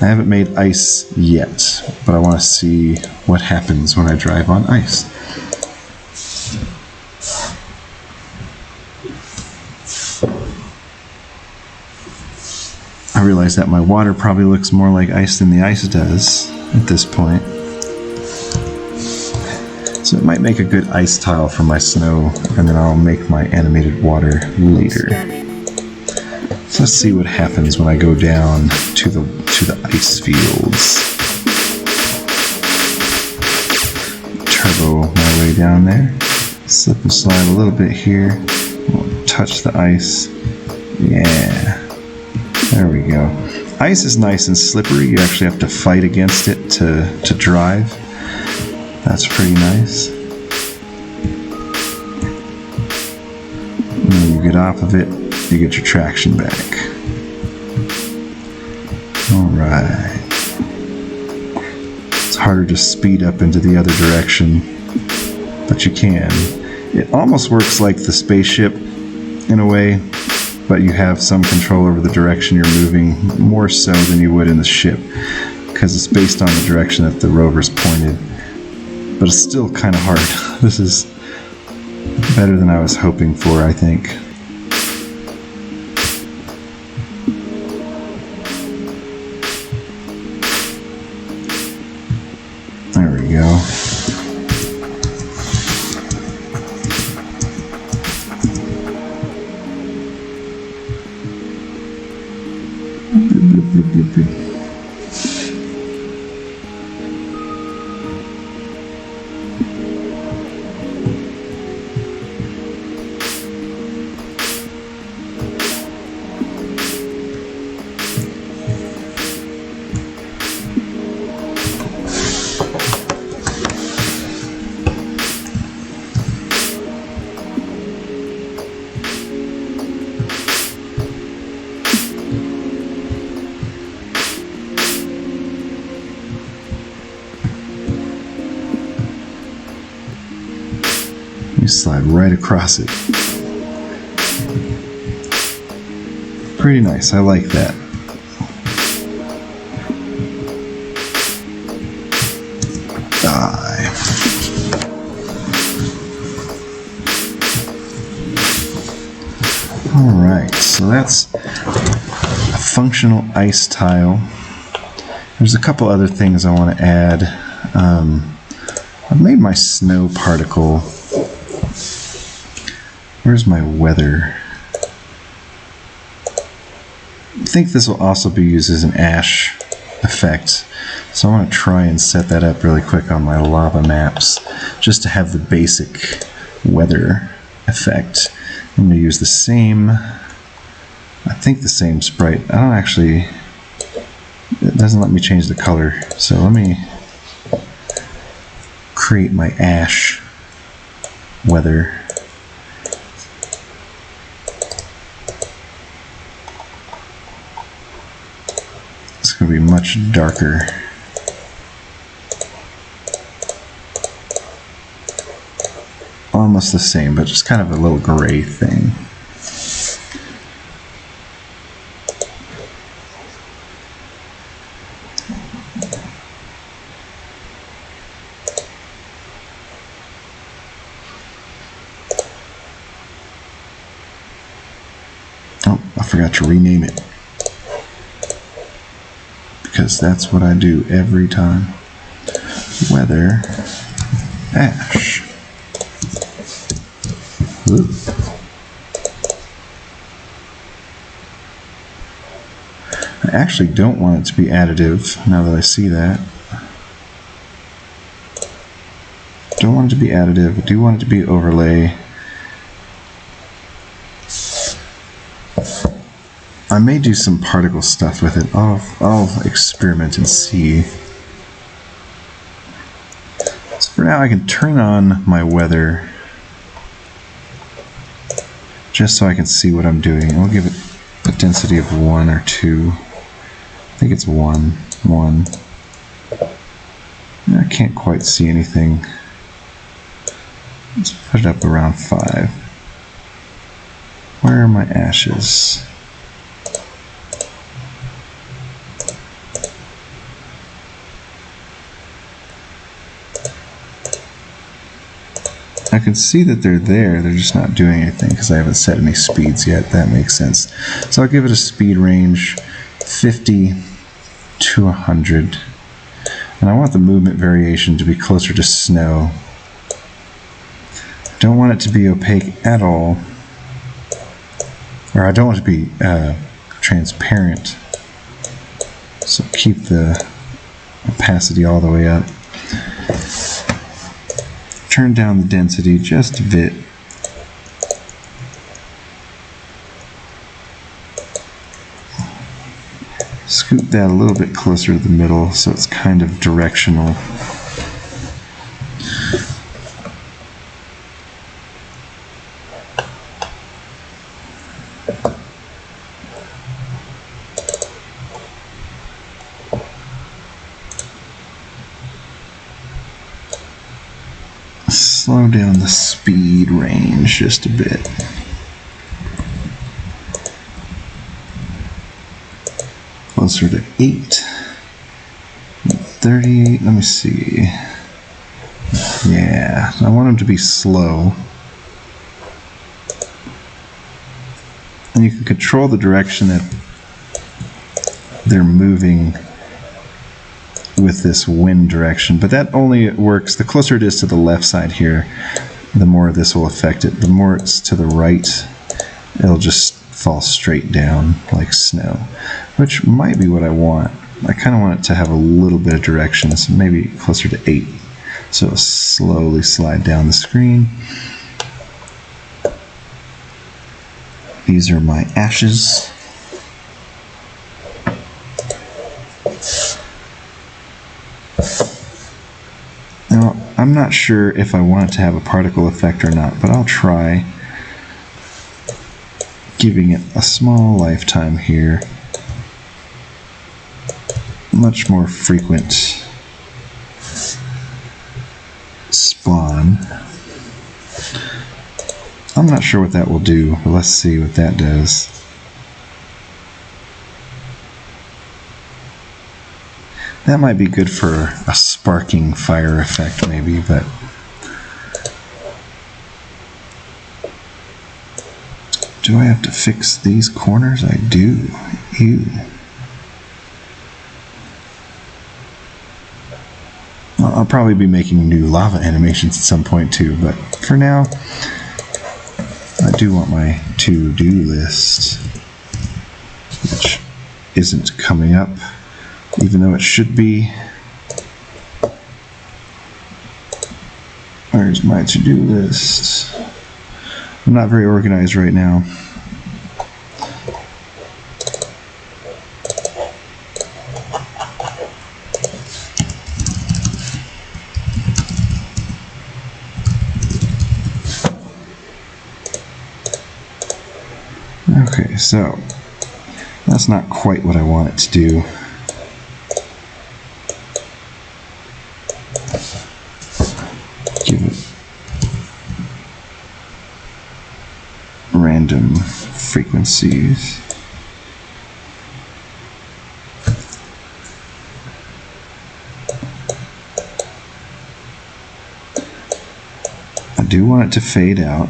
I haven't made ice yet, but I want to see what happens when I drive on ice. I realize that my water probably looks more like ice than the ice does at this point. So it might make a good ice tile for my snow, and then I'll make my animated water later. So let's see what happens when I go down to the ice fields. Turbo my way down there. Slip and slide a little bit here. Touch the ice. Yeah. There we go. Ice is nice and slippery. You actually have to fight against it to drive. That's pretty nice. And when you get off of it, you get your traction back. Alright. It's harder to speed up into the other direction, but you can. It almost works like the spaceship in a way, but you have some control over the direction you're moving, more so than you would in the ship, because it's based on the direction that the rover's pointed. But it's still kind of hard. This is better than I was hoping for, I think. There we go. You slide right across it. Pretty nice, I like that. Die. Alright, so that's a functional ice tile. There's a couple other things I want to add. I've made my snow particle. Where's my weather? I think this will also be used as an ash effect. So I want to try and set that up really quick on my lava maps, just to have the basic weather effect. I'm going to use the same, I think the same sprite. I don't actually, it doesn't let me change the color. So let me create my ash weather. It's going to be much darker. Almost the same, but just kind of a little gray thing. Oh, I forgot to rename it. Because that's what I do every time. Weather ash. Ooh. I actually don't want it to be additive, now that I see that. Don't want it to be additive, I do want it to be overlay. I may do some particle stuff with it. I'll experiment and see. So for now I can turn on my weather just so I can see what I'm doing. I'll give it a density of 1 or 2. I think it's 1. I can't quite see anything. Let's put it up around 5. Where are my ashes? I can see that they're there, they're just not doing anything because I haven't set any speeds yet. That makes sense. So I'll give it a speed range 50 to 100. And I want the movement variation to be closer to snow. Don't want it to be opaque at all. Or I don't want it to be transparent. So keep the opacity all the way up. Turn down the density just a bit. Scoot that a little bit closer to the middle so it's kind of directional. Slow down the speed range just a bit. Closer to 8. 38, let me see. Yeah, I want them to be slow. And you can control the direction that they're moving with this wind direction, but that only works, the closer it is to the left side here, the more this will affect it. The more it's to the right, it'll just fall straight down like snow, which might be what I want. I kind of want it to have a little bit of direction, so maybe closer to 8. So it'll slowly slide down the screen. These are my ashes. Now, I'm not sure if I want it to have a particle effect or not, but I'll try giving it a small lifetime here. Much more frequent spawn. I'm not sure what that will do, but let's see what that does. That might be good for a sparking fire effect maybe, but do I have to fix these corners? I do. Ew. I'll probably be making new lava animations at some point too, but for now, I do want my to-do list, which isn't coming up, even though it should be. Where's my to-do list? I'm not very organized right now. Okay, so that's not quite what I want it to do. Give it random frequencies. I do want it to fade out.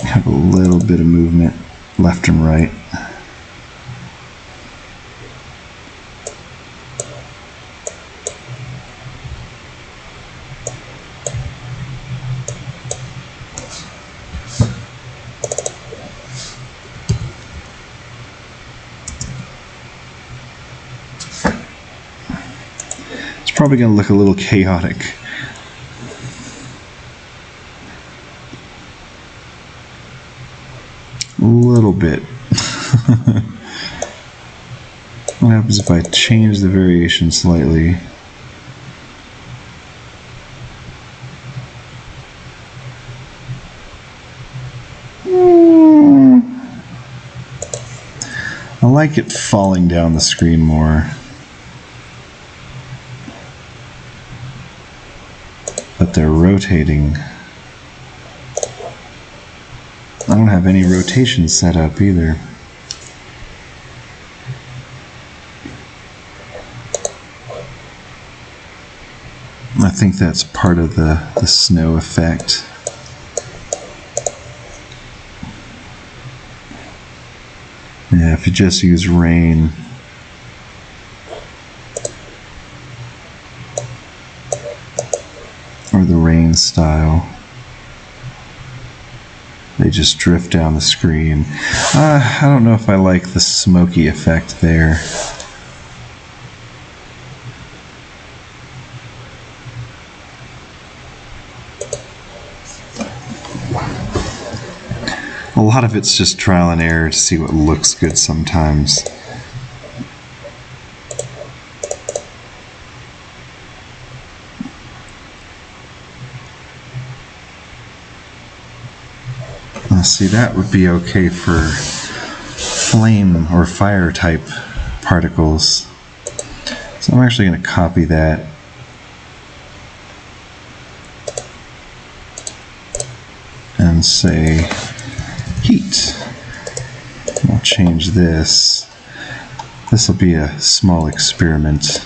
Have a little bit of movement left and right. probably going to look a little chaotic. A little bit. What happens if I change the variation slightly? I like it falling down the screen more. But they're rotating. I don't have any rotation set up either. I think that's part of the snow effect. Yeah, if you just use rain, or the rain style, they just drift down the screen. I don't know if I like the smoky effect there. A lot of it's just trial and error to see what looks good sometimes. See, that would be okay for flame or fire type particles. So I'm actually going to copy that. And say heat. I'll change this. This will be a small experiment.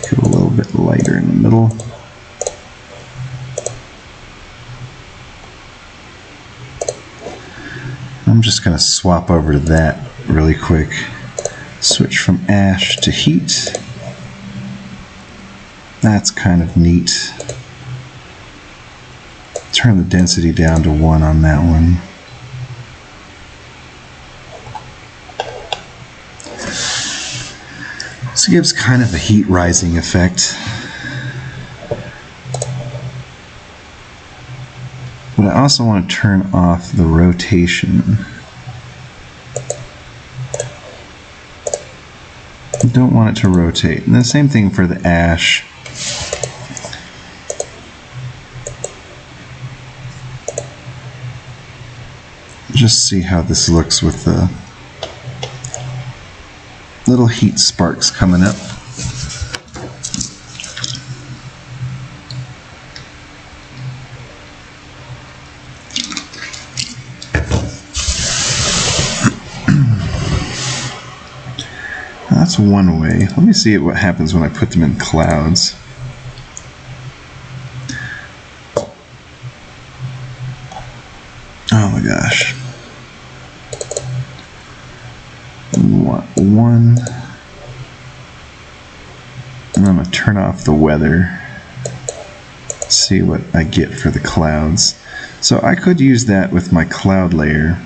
Go a little bit lighter in the middle. I'm just going to swap over to that really quick. Switch from ash to heat. That's kind of neat. Turn the density down to 1 on that one. This gives kind of a heat rising effect. But I also want to turn off the rotation. I don't want it to rotate. And the same thing for the ash. Just see how this looks with the little heat sparks coming up. That's one way. Let me see what happens when I put them in clouds. Oh my gosh. One. And I'm going to turn off the weather. See what I get for the clouds. So I could use that with my cloud layer.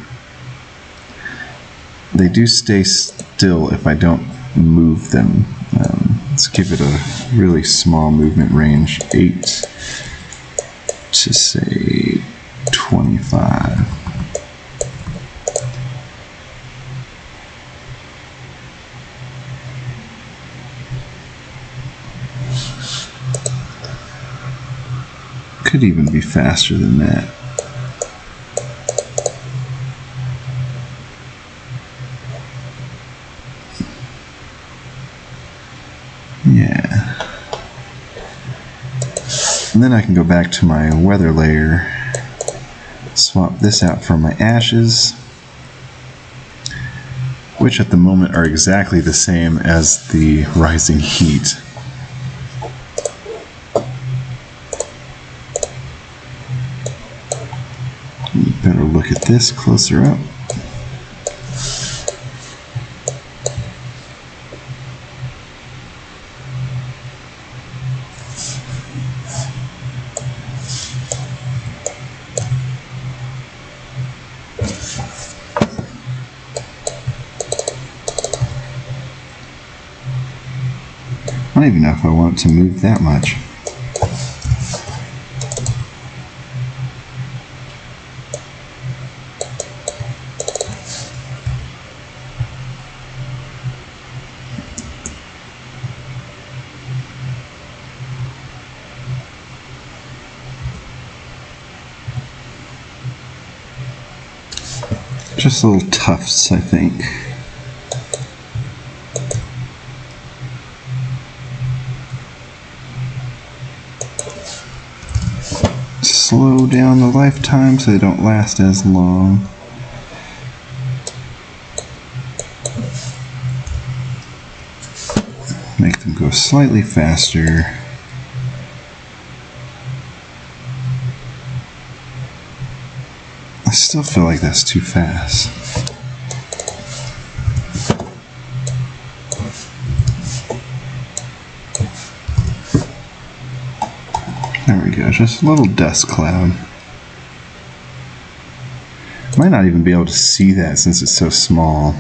They do stay still if I don't move them. Let's give it a really small movement range, 8 to say 25. Could even be faster than that. Yeah. And then I can go back to my weather layer, swap this out for my ashes, which at the moment are exactly the same as the rising heat. You better look at this closer up. don't even know if I want it to move that much. Just little tufts, I think. Slow down the lifetime so they don't last as long. Make them go slightly faster. I still feel like that's too fast. There we go, just a little dust cloud. Might not even be able to see that since it's so small.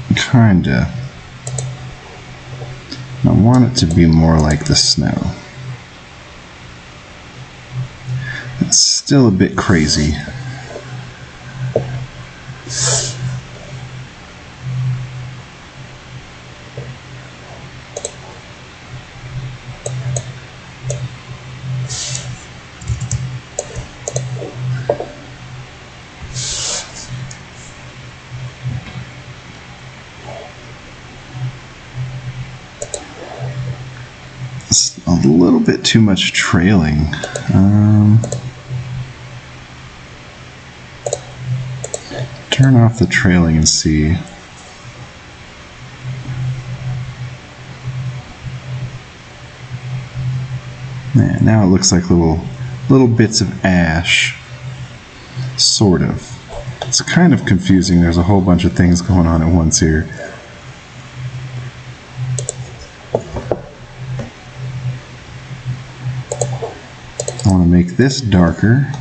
I'm trying to... I want it to be more like the snow. It's still a bit crazy. It's a little bit too much trailing. Turn off the trailing and see. Man, now it looks like little bits of ash. Sort of. It's kind of confusing. There's a whole bunch of things going on at once here. I want to make this darker.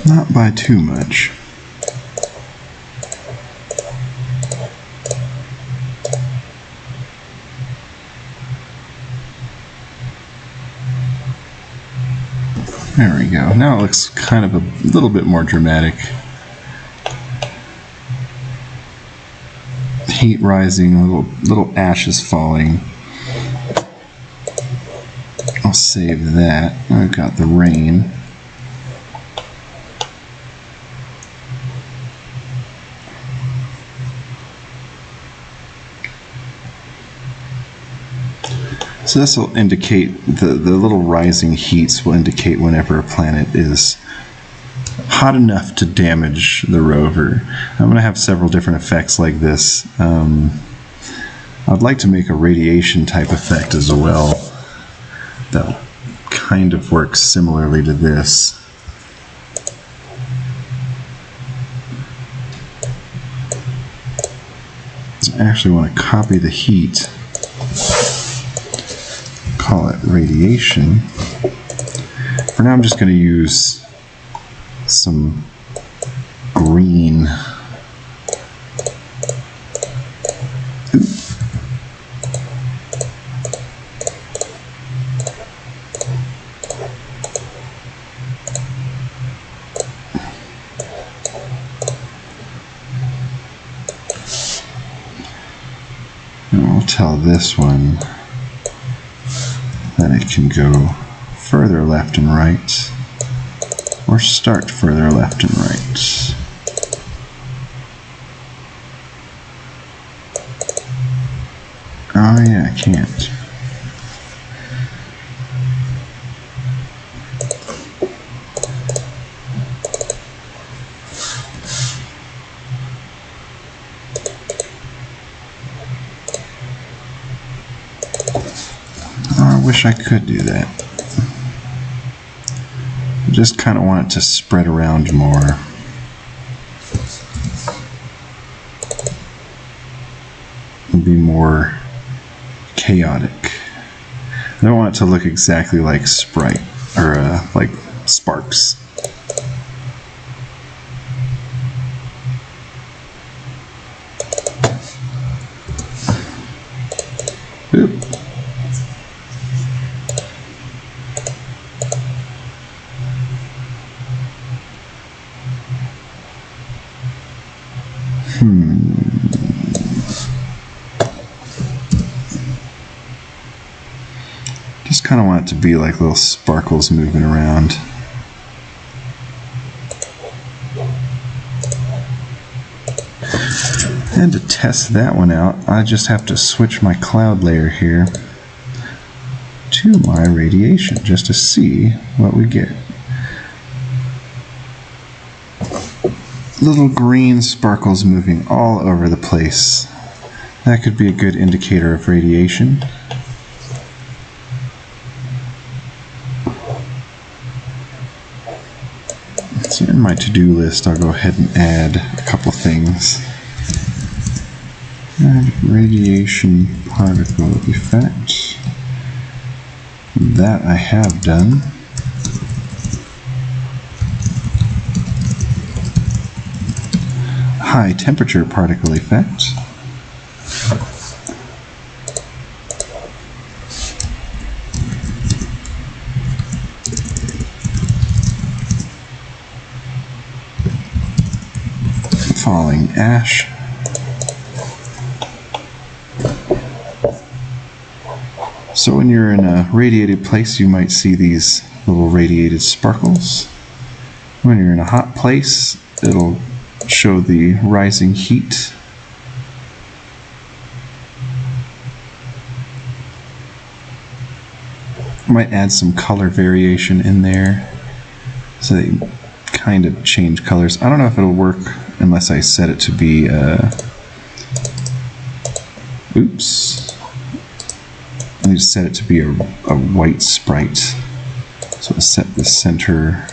Not by too much. There we go. Now it looks kind of a little bit more dramatic. Heat rising, little ashes falling. I'll save that. I've got the rain. So this will indicate, the little rising heats will indicate whenever a planet is hot enough to damage the rover. I'm going to have several different effects like this. I'd like to make a radiation type effect as well that kind of works similarly to this. I actually want to copy the heat. Call it radiation. For now I'm just going to use some green. And I'll tell this one that it can go further left and right, or start further left and right. Oh yeah, I can't. Oh, I wish I could do that. I just kind of want it to spread around more. And be more chaotic. don't want it to look exactly like Sprite or like Sparks. Oop. Just kind of want it to be like little sparkles moving around. And to test that one out, I just have to switch my cloud layer here to my radiation just to see what we get. Little green sparkles moving all over the place. That could be a good indicator of radiation. So in my to-do list, I'll go ahead and add a couple things. Add radiation particle effect. That I have done. High temperature particle effect. Falling ash. So when you're in a radiated place, you might see these little radiated sparkles. When you're in a hot place, it'll show the rising heat. Might add some color variation in there so they kind of change colors. I don't know if it'll work unless I set it to be oops. I need to set it to be a white sprite. So I'll set the center,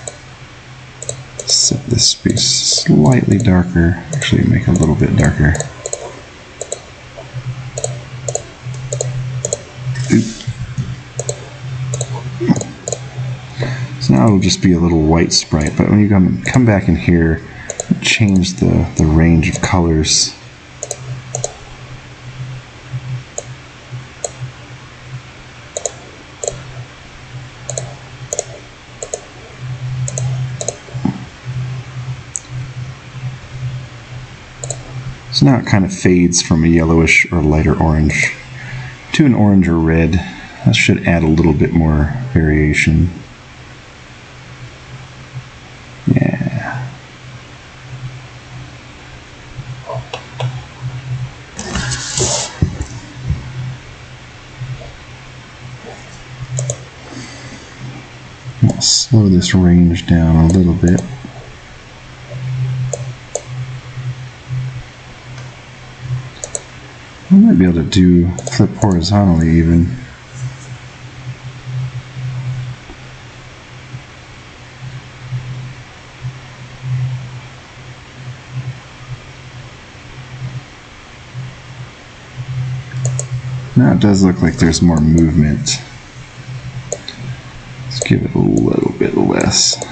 set this space slightly darker, actually make it a little bit darker. So now it'll just be a little white sprite, but when you come back in here, change the range of colors. So now it kind of fades from a yellowish or lighter orange to an orange or red. That should add a little bit more variation. Yeah. I'll slow this range down a little bit. I might be able to flip horizontally even. Now it does look like there's more movement. Let's give it a little bit less.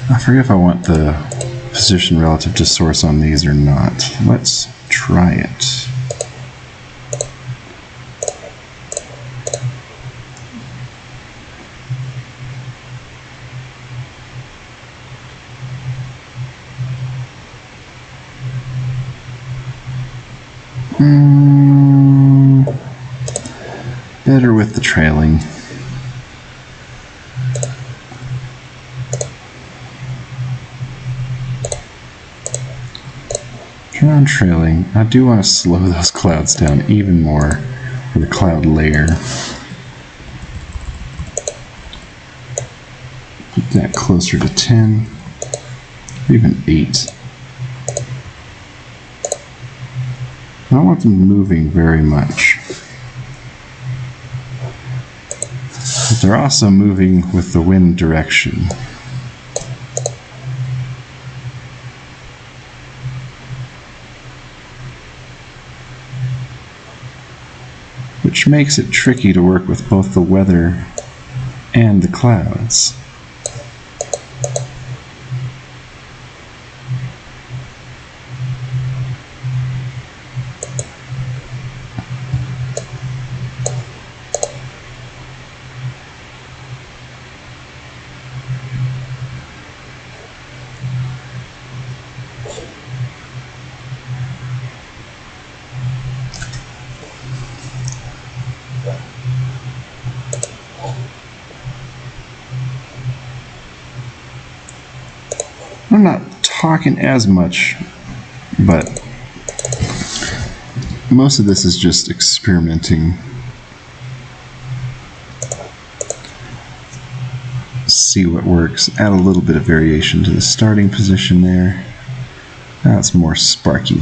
I forget if I want the position relative to source on these or not. Let's try it. Better with the trailing. Turn on trailing. I do want to slow those clouds down even more for the cloud layer. that closer to 10, or even 8. I don't want them moving very much. But they're also moving with the wind direction. Which makes it tricky to work with both the weather and the clouds. I'm not talking as much, but most of this is just experimenting. See what works. Add a little bit of variation to the starting position there. Now it's more sparky.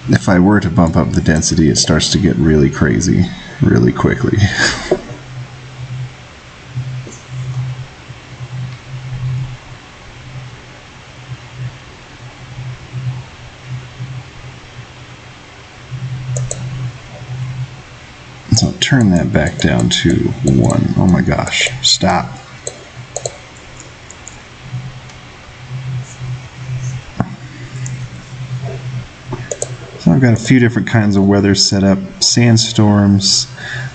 If I were to bump up the density, it starts to get really crazy really quickly. So I'll turn that back down to 1. Oh my gosh, stop. So I've got a few different kinds of weather set up. Sandstorms.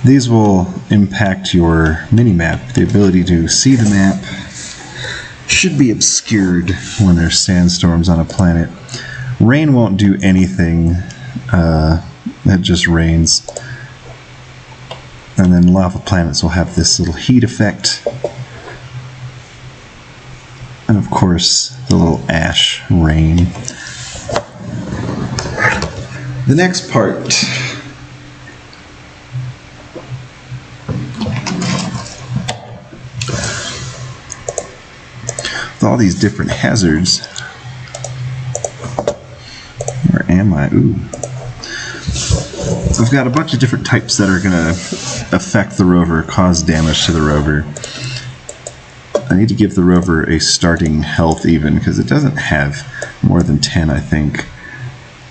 These will impact your mini-map. The ability to see the map should be obscured when there's sandstorms on a planet. Rain won't do anything. It just rains. And then lava planets will have this little heat effect. And of course, the little ash rain. The next part. With all these different hazards. Where am I? Ooh. I've got a bunch of different types that are going to affect the rover, cause damage to the rover. I need to give the rover a starting health even, because it doesn't have more than 10, I think.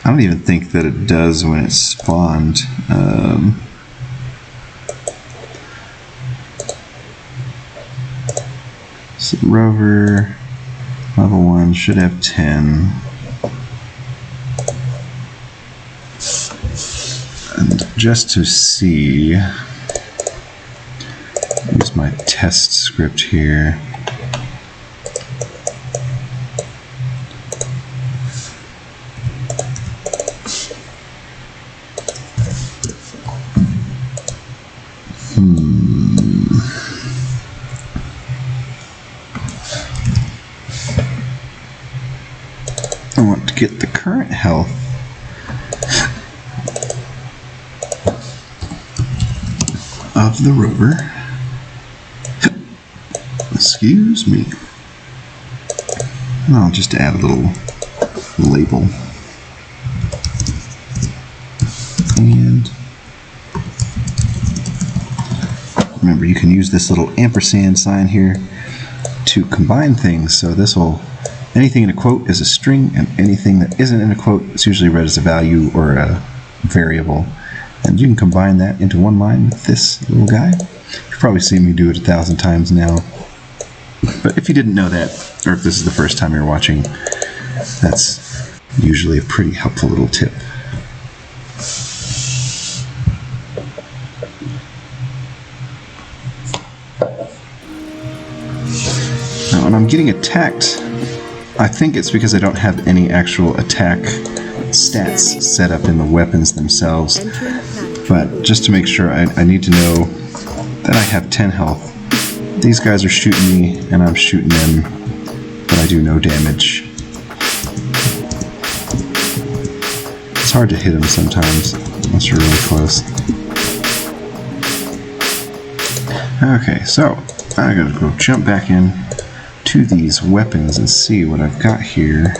I don't even think that it does when it's spawned. So rover, level 1, should have 10. And just to see, use my test script here. I want to get the current health of the rover. Excuse me. I'll just add a little label. And remember, you can use this little ampersand sign here to combine things. So this will, anything in a quote is a string, and anything that isn't in a quote is usually read as a value or a variable. And you can combine that into one line with this little guy. You've probably seen me do it 1,000 times now. But if you didn't know that, or if this is the first time you're watching, that's usually a pretty helpful little tip. Now, when I'm getting attacked, I think it's because I don't have any actual attack stats set up in the weapons themselves. But just to make sure, I need to know that I have 10 health. These guys are shooting me, and I'm shooting them, but I do no damage. It's hard to hit them sometimes. unless you're really close. Okay, so I'm gonna go jump back in to these weapons and see what I've got here.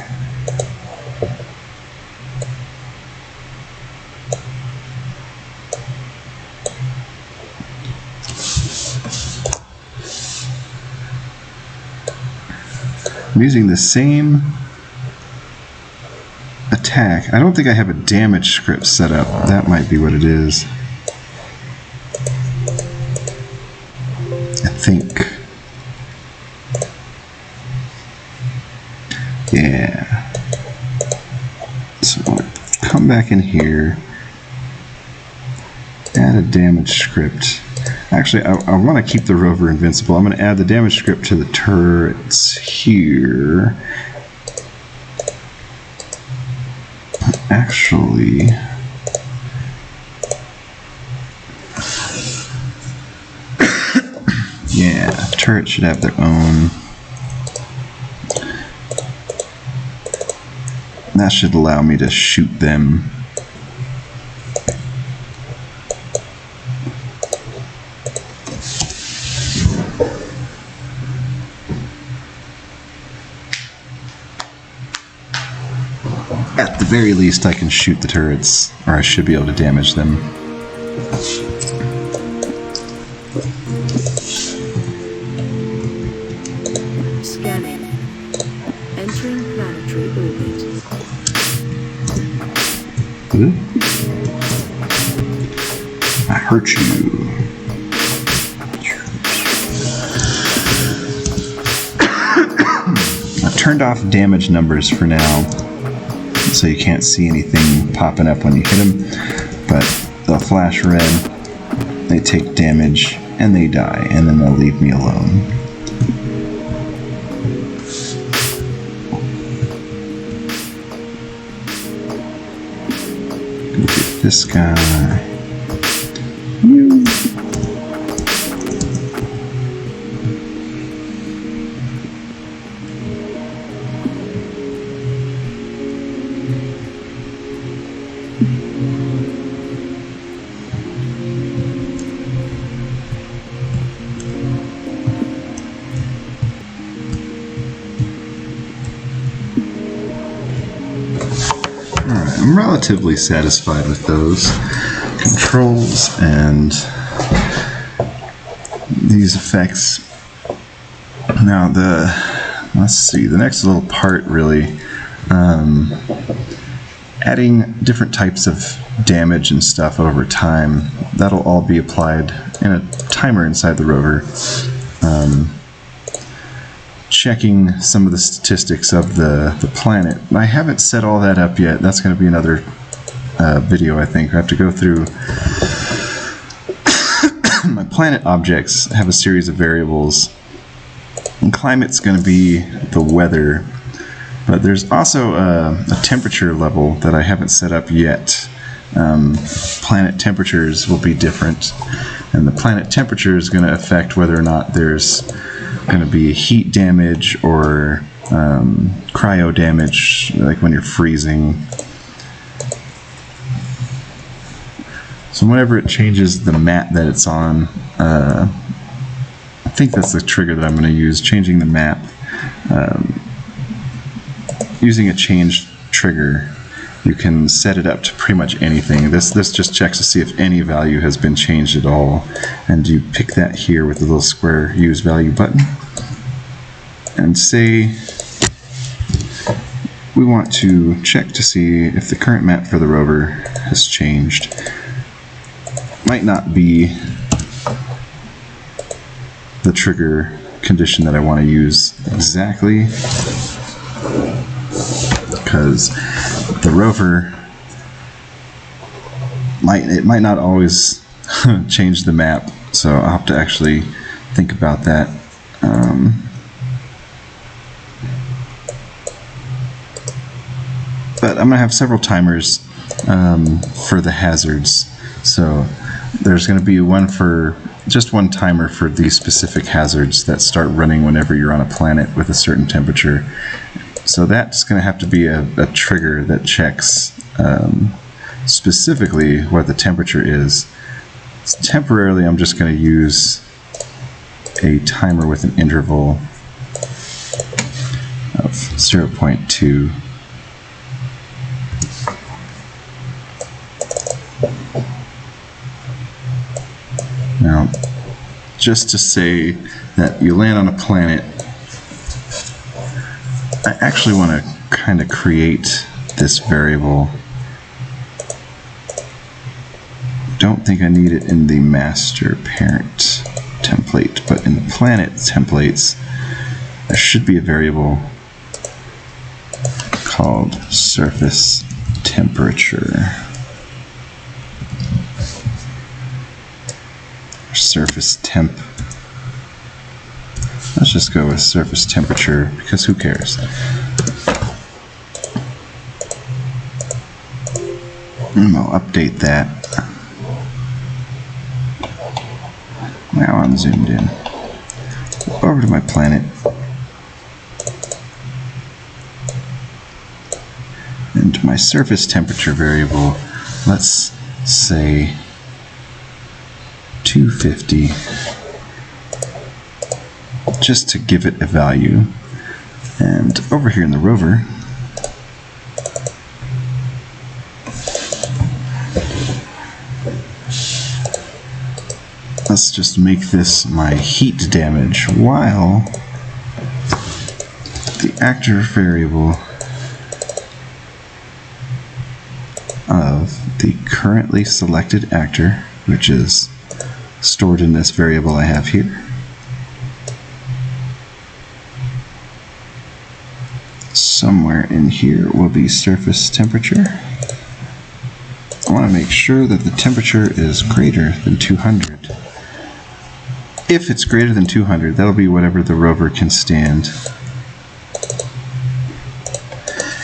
I'm using the same attack. I don't think I have a damage script set up. That might be what it is. I think. Yeah. So I'm going to come back in here, add a damage script. Actually, I want to keep the Rover invincible. I'm going to add the damage script to the turrets here. Actually, yeah, turrets should have their own. That should allow me to shoot them. At the very least, I can shoot the turrets, or I should be able to damage them. Scanning. Entering planetary orbit. Ooh. I hurt you. I've turned off damage numbers for now, so you can't see anything popping up when you hit them, but they'll flash red, they take damage, and they die, and then they'll leave me alone. Go get this guy. I'm relatively satisfied with those controls and these effects. Now let's see, the next little part really, adding different types of damage and stuff over time. That'll all be applied in a timer inside the Rover. Checking some of the statistics of the planet. I haven't set all that up yet. That's going to be another video, I think. I have to go through my planet objects. Have a series of variables. And climate's going to be the weather, but there's also a temperature level that I haven't set up yet. Planet temperatures will be different, and the planet temperature is going to affect whether or not there's going to be heat damage or cryo damage, like when you're freezing. So whenever it changes the map that it's on, I think that's the trigger that I'm going to use, changing the map. Using a change trigger, you can set it up to pretty much anything. This just checks to see if any value has been changed at all, and you pick that here with the little square use value button, and say we want to check to see if the current map for the Rover has changed. Might not be the trigger condition that I want to use exactly, because the Rover might not always change the map, so I'll have to actually think about that. But I'm going to have several timers for the hazards, so there's going to be just one timer for these specific hazards that start running whenever you're on a planet with a certain temperature. So that's going to have to be a trigger that checks specifically what the temperature is. Temporarily, I'm just going to use a timer with an interval of 0.2. Now, just to say that you land on a planet, I actually want to kind of create this variable. Don't think I need it in the master parent template, but in the planet templates, there should be a variable called surface temperature. Surface temp. Let's just go with surface temperature because who cares? And I'll update that. Now I'm zoomed in. Over to my planet. And my surface temperature variable, let's say 250, just to give it a value. And over here in the rover, let's just make this my heat damage, while the actor variable of the currently selected actor, which is stored in this variable I have here, somewhere in here will be surface temperature. I want to make sure that the temperature is greater than 200. If it's greater than 200, that'll be whatever the rover can stand.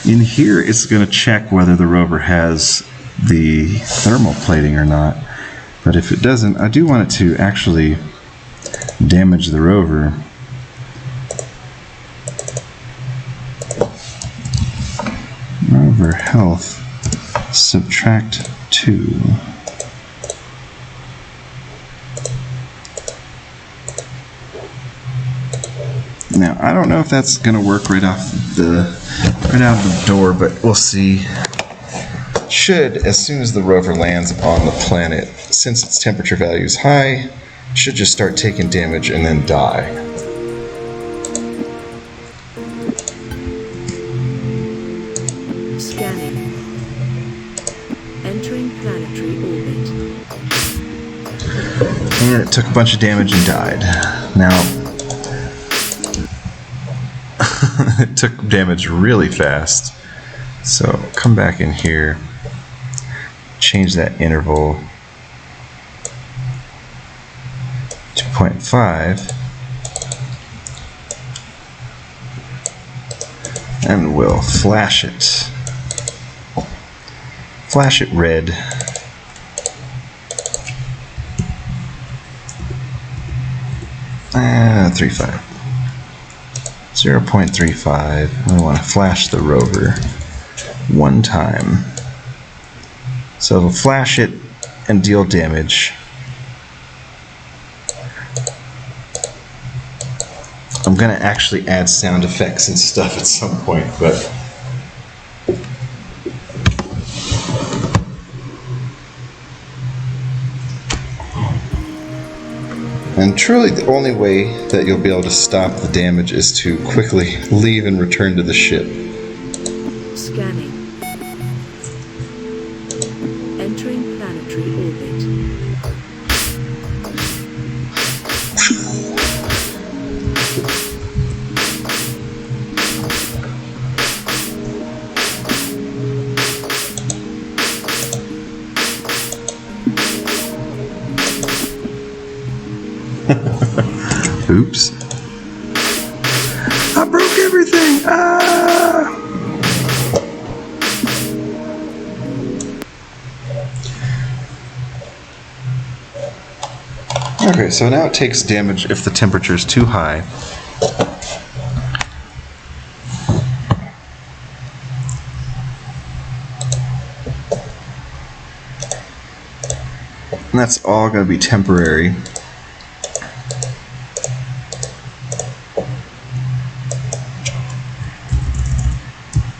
In here, it's going to check whether the rover has the thermal plating or not. But if it doesn't, I do want it to actually damage the rover. Rover health, subtract 2. Now, I don't know if that's going to work right out of the door, but we'll see. Should, as soon as the rover lands on the planet, since its temperature value is high, should just start taking damage and then die. Scanning. Entering planetary orbit. And it took a bunch of damage and died. Now, it took damage really fast. So come back in here. Change that interval to 0.5, and we'll flash it. Flash it red. And 3.5. 0.35. We want to flash the rover one time. So it'll flash it and deal damage. I'm going to actually add sound effects and stuff at some point, but and truly the only way that you'll be able to stop the damage is to quickly leave and return to the ship. Scanning. Entering planetary orbit. Oops. I broke everything! Ah! Okay, so now it takes damage if the temperature is too high. And that's all going to be temporary.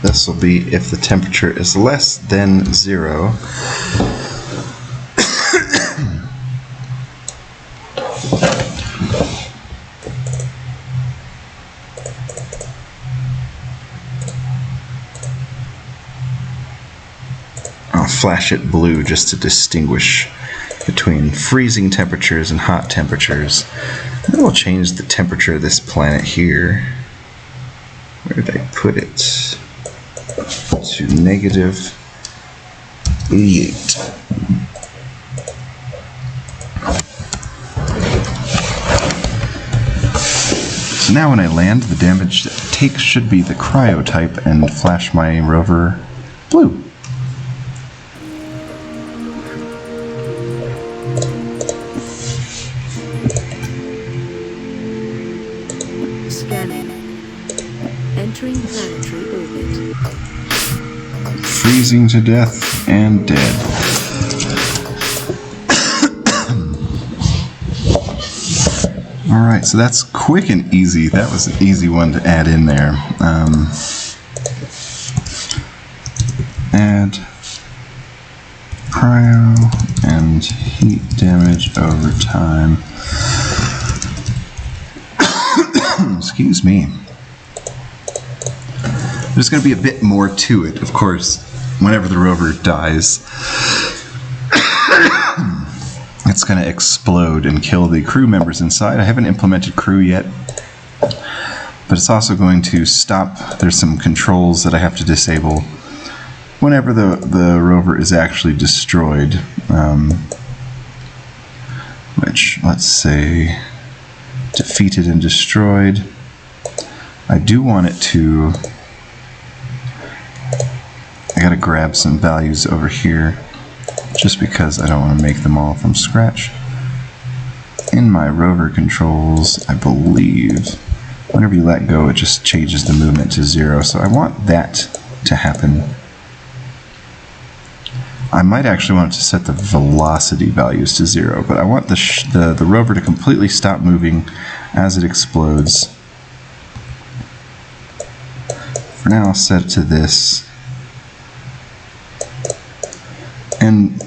This will be if the temperature is less than 0. I'll flash it blue just to distinguish between freezing temperatures and hot temperatures. And we'll change the temperature of this planet here. Where did I put it? To -88. So now when I land, the damage that it takes should be the cryo type and flash my rover blue. Scanning. Entering planetary orbit. Freezing to death and dead. Alright, so that's quick and easy. That was an easy one to add in there. Add cryo and heat damage over time. Excuse me. There's going to be a bit more to it, of course, whenever the rover dies. It's going to explode and kill the crew members inside. I haven't implemented crew yet, but it's also going to stop. There's some controls that I have to disable whenever the rover is actually destroyed. Which, let's say, defeated and destroyed. I do want it to... I gotta grab some values over here just because I don't want to make them all from scratch. In my rover controls, I believe whenever you let go, it just changes the movement to 0. So I want that to happen. I might actually want to set the velocity values to 0, but I want the rover to completely stop moving as it explodes. For now, I'll set it to this. And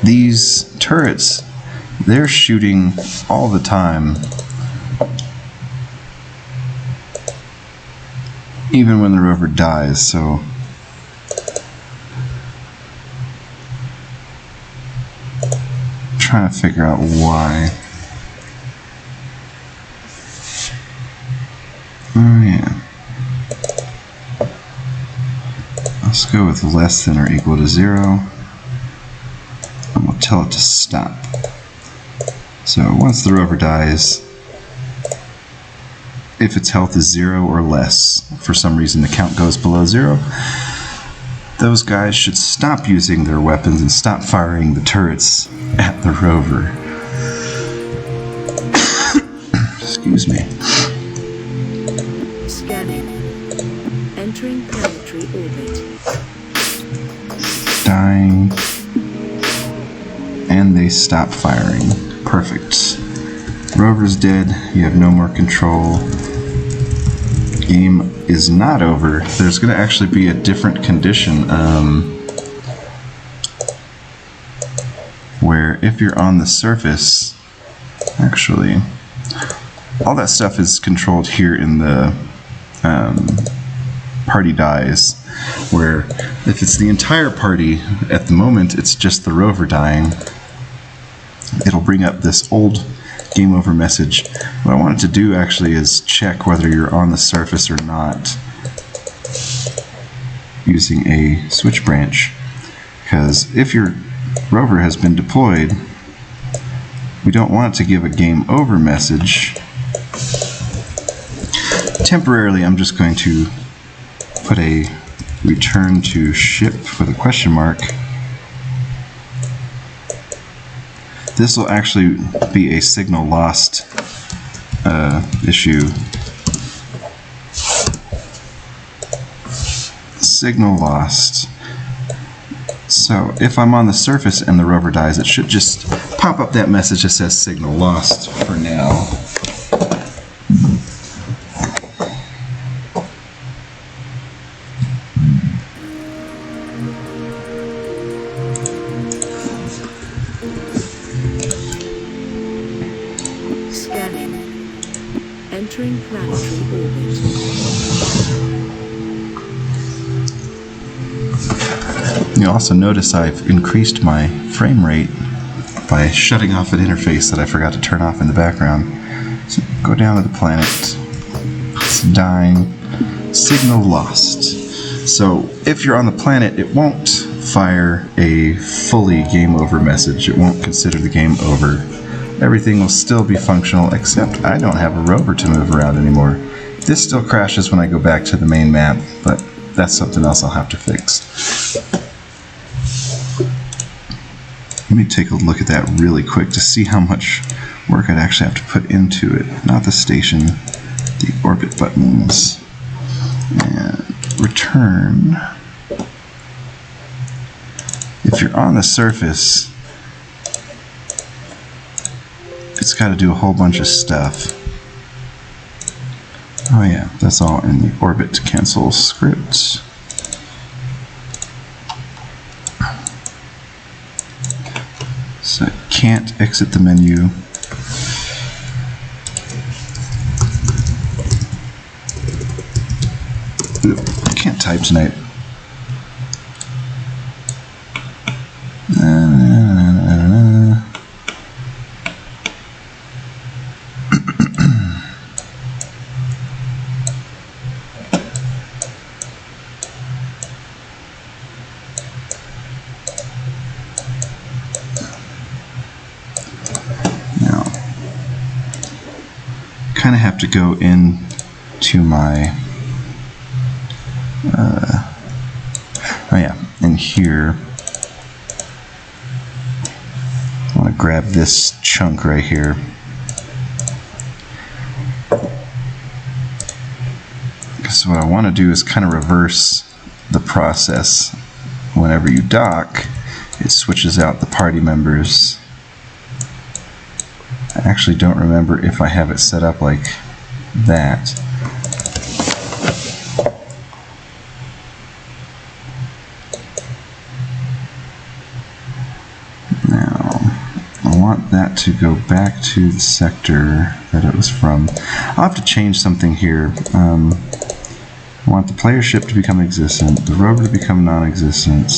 these turrets, they're shooting all the time, even when the rover dies, so I'm trying to figure out why. Oh yeah. Let's go with less than or equal to 0. And we'll tell it to stop. So once the rover dies, if its health is 0 or less, for some reason the count goes below 0, those guys should stop using their weapons and stop firing the turrets at the rover. Excuse me. Scanning. Entering planetary orbit. Dying. And they stop firing. Perfect. Rover's dead. You have no more control. Game is not over. There's going to actually be a different condition where if you're on the surface, actually, all that stuff is controlled here in the party dies, where if it's the entire party, at the moment it's just the rover dying, it'll bring up this old game over message. What I wanted to do actually is check whether you're on the surface or not using a switch branch, because if your rover has been deployed, we don't want it to give a game over message. Temporarily, I'm just going to put a return to ship with a question mark. This will actually be a signal lost issue. Signal lost. So if I'm on the surface and the rover dies, it should just pop up that message that says signal lost for now. Scanning. Entering planetary orbit. You'll also notice I've increased my frame rate by shutting off an interface that I forgot to turn off in the background. So go down to the planet. It's dying. Signal lost. So if you're on the planet, it won't fire a fully game over message. It won't consider the game over. Everything will still be functional, except I don't have a rover to move around anymore. This still crashes when I go back to the main map, but that's something else I'll have to fix. Let me take a look at that really quick to see how much work I'd actually have to put into it. Not the station, the orbit buttons. And return. If you're on the surface, it's got to do a whole bunch of stuff. Oh yeah, that's all in the orbit cancel script. So it can't exit the menu. Ooh, can't type tonight. Kind of have to go in to my oh yeah, in here I want to grab this chunk right here. So what I want to do is kind of reverse the process. Whenever you dock, it switches out the party members. I actually don't remember if I have it set up like that. Now, I want that to go back to the sector that it was from. I'll have to change something here. I want the player ship to become existent, the rover to become non-existent.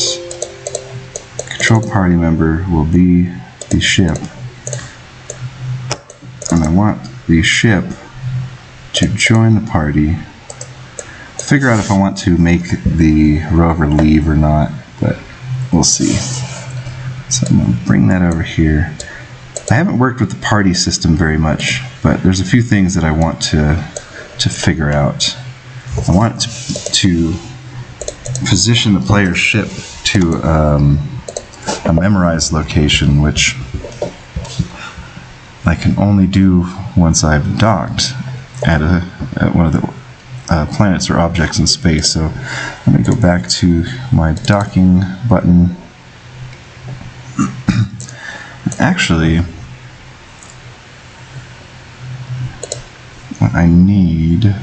Control party member will be the ship. And I want the ship to join the party. Figure out if I want to make the rover leave or not, but we'll see. So I'm going to bring that over here. I haven't worked with the party system very much, but there's a few things that I want to figure out. I want to position the player's ship to a memorized location, which I can only do once I've docked at one of the planets or objects in space. So let me go back to my docking button. Actually, what I need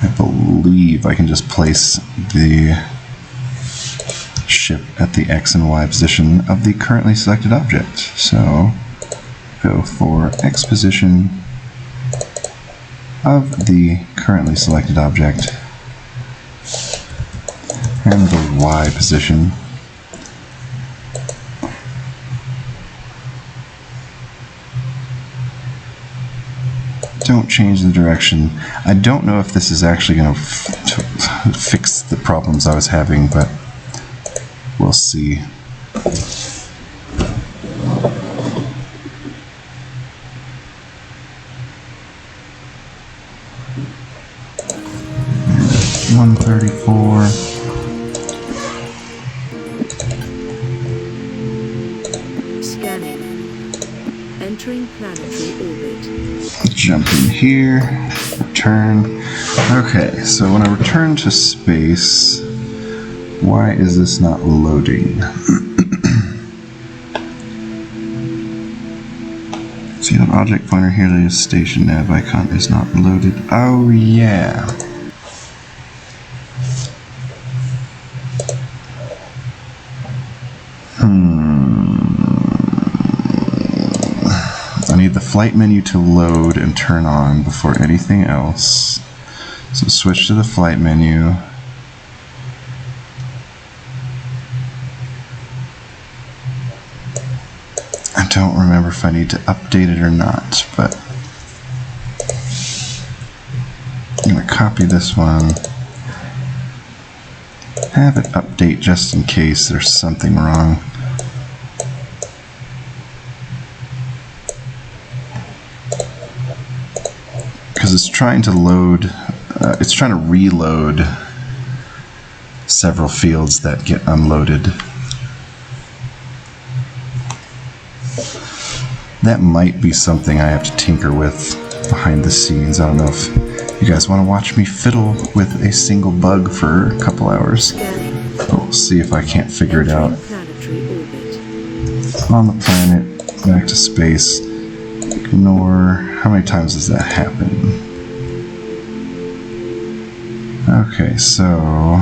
I believe I can just place the ship at the X and Y position of the currently selected object. So go for X position of the currently selected object and the Y position. Don't change the direction. I don't know if this is actually going to fix the problems I was having, but we'll see. And 134. Entering planetary orbit. Jump in here, return. Okay, so when I return to space, why is this not loading? See that object pointer here, the station nav icon is not loaded. Oh yeah. I need the flight menu to load and turn on before anything else. So switch to the flight menu. I don't remember if I need to update it or not, but I'm going to copy this one. Have it update just in case there's something wrong. Because it's trying to load, it's trying to reload several fields that get unloaded. That might be something I have to tinker with behind the scenes. I don't know if you guys want to watch me fiddle with a single bug for a couple hours. We'll see if I can't figure it out. On the planet, back to space. Ignore. How many times does that happen? Okay, so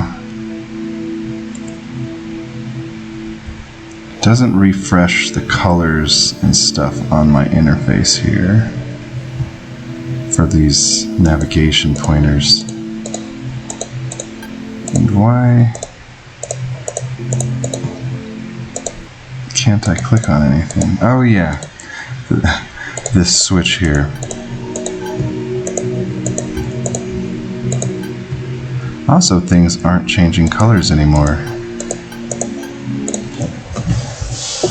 doesn't refresh the colors and stuff on my interface here for these navigation pointers. And why can't I click on anything? Oh yeah, this switch here. Also, things aren't changing colors anymore.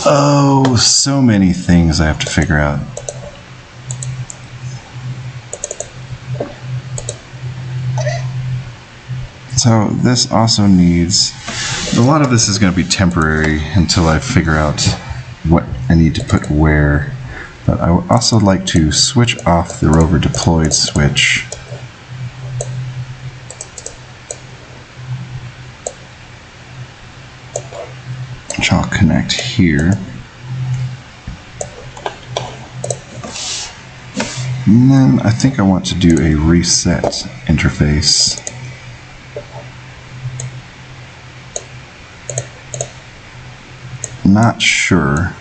Oh, so many things I have to figure out. So this also needs, a lot of this is going to be temporary until I figure out what I need to put where. But I would also like to switch off the rover deployed switch. Which I'll connect here. And then I think I want to do a reset interface. Not sure.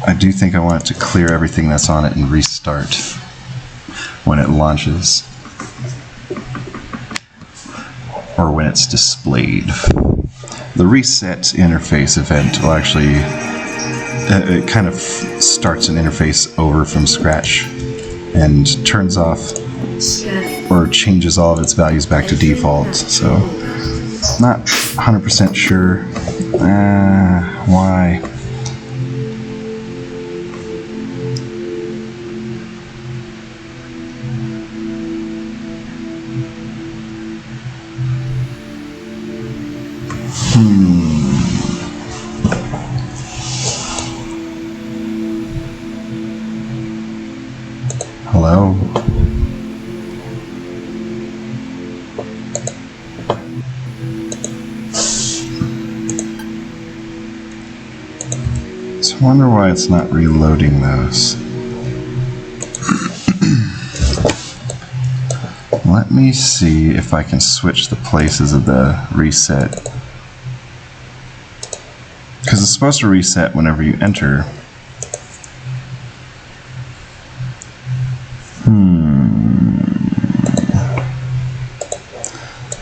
I do think I want it to clear everything that's on it and restart when it launches. Or when it's displayed. The reset interface event will actually, it kind of starts an interface over from scratch and turns off or changes all of its values back to default. So, not 100% sure why. Hello? So I wonder why it's not reloading those. Let me see if I can switch the places of the reset. Because it's supposed to reset whenever you enter.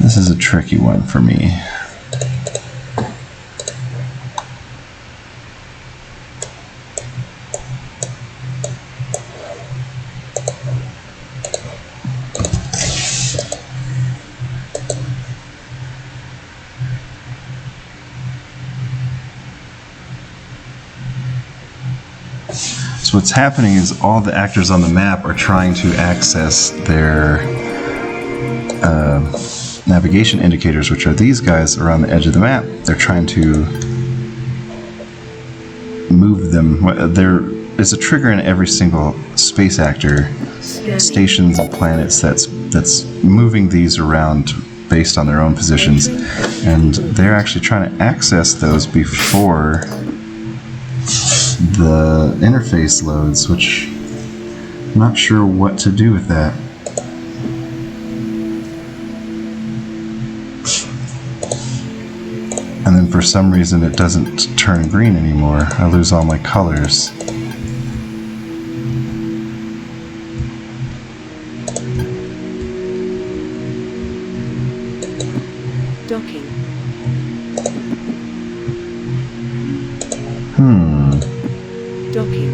This is a tricky one for me. So what's happening is all the actors on the map are trying to access their navigation indicators, which are these guys around the edge of the map. They're trying to move them. There is a trigger in every single space actor, stations and planets that's moving these around based on their own positions, and they're actually trying to access those before the interface loads, which I'm not sure what to do with that. And then for some reason it doesn't turn green anymore. I lose all my colors. Docking. Docking.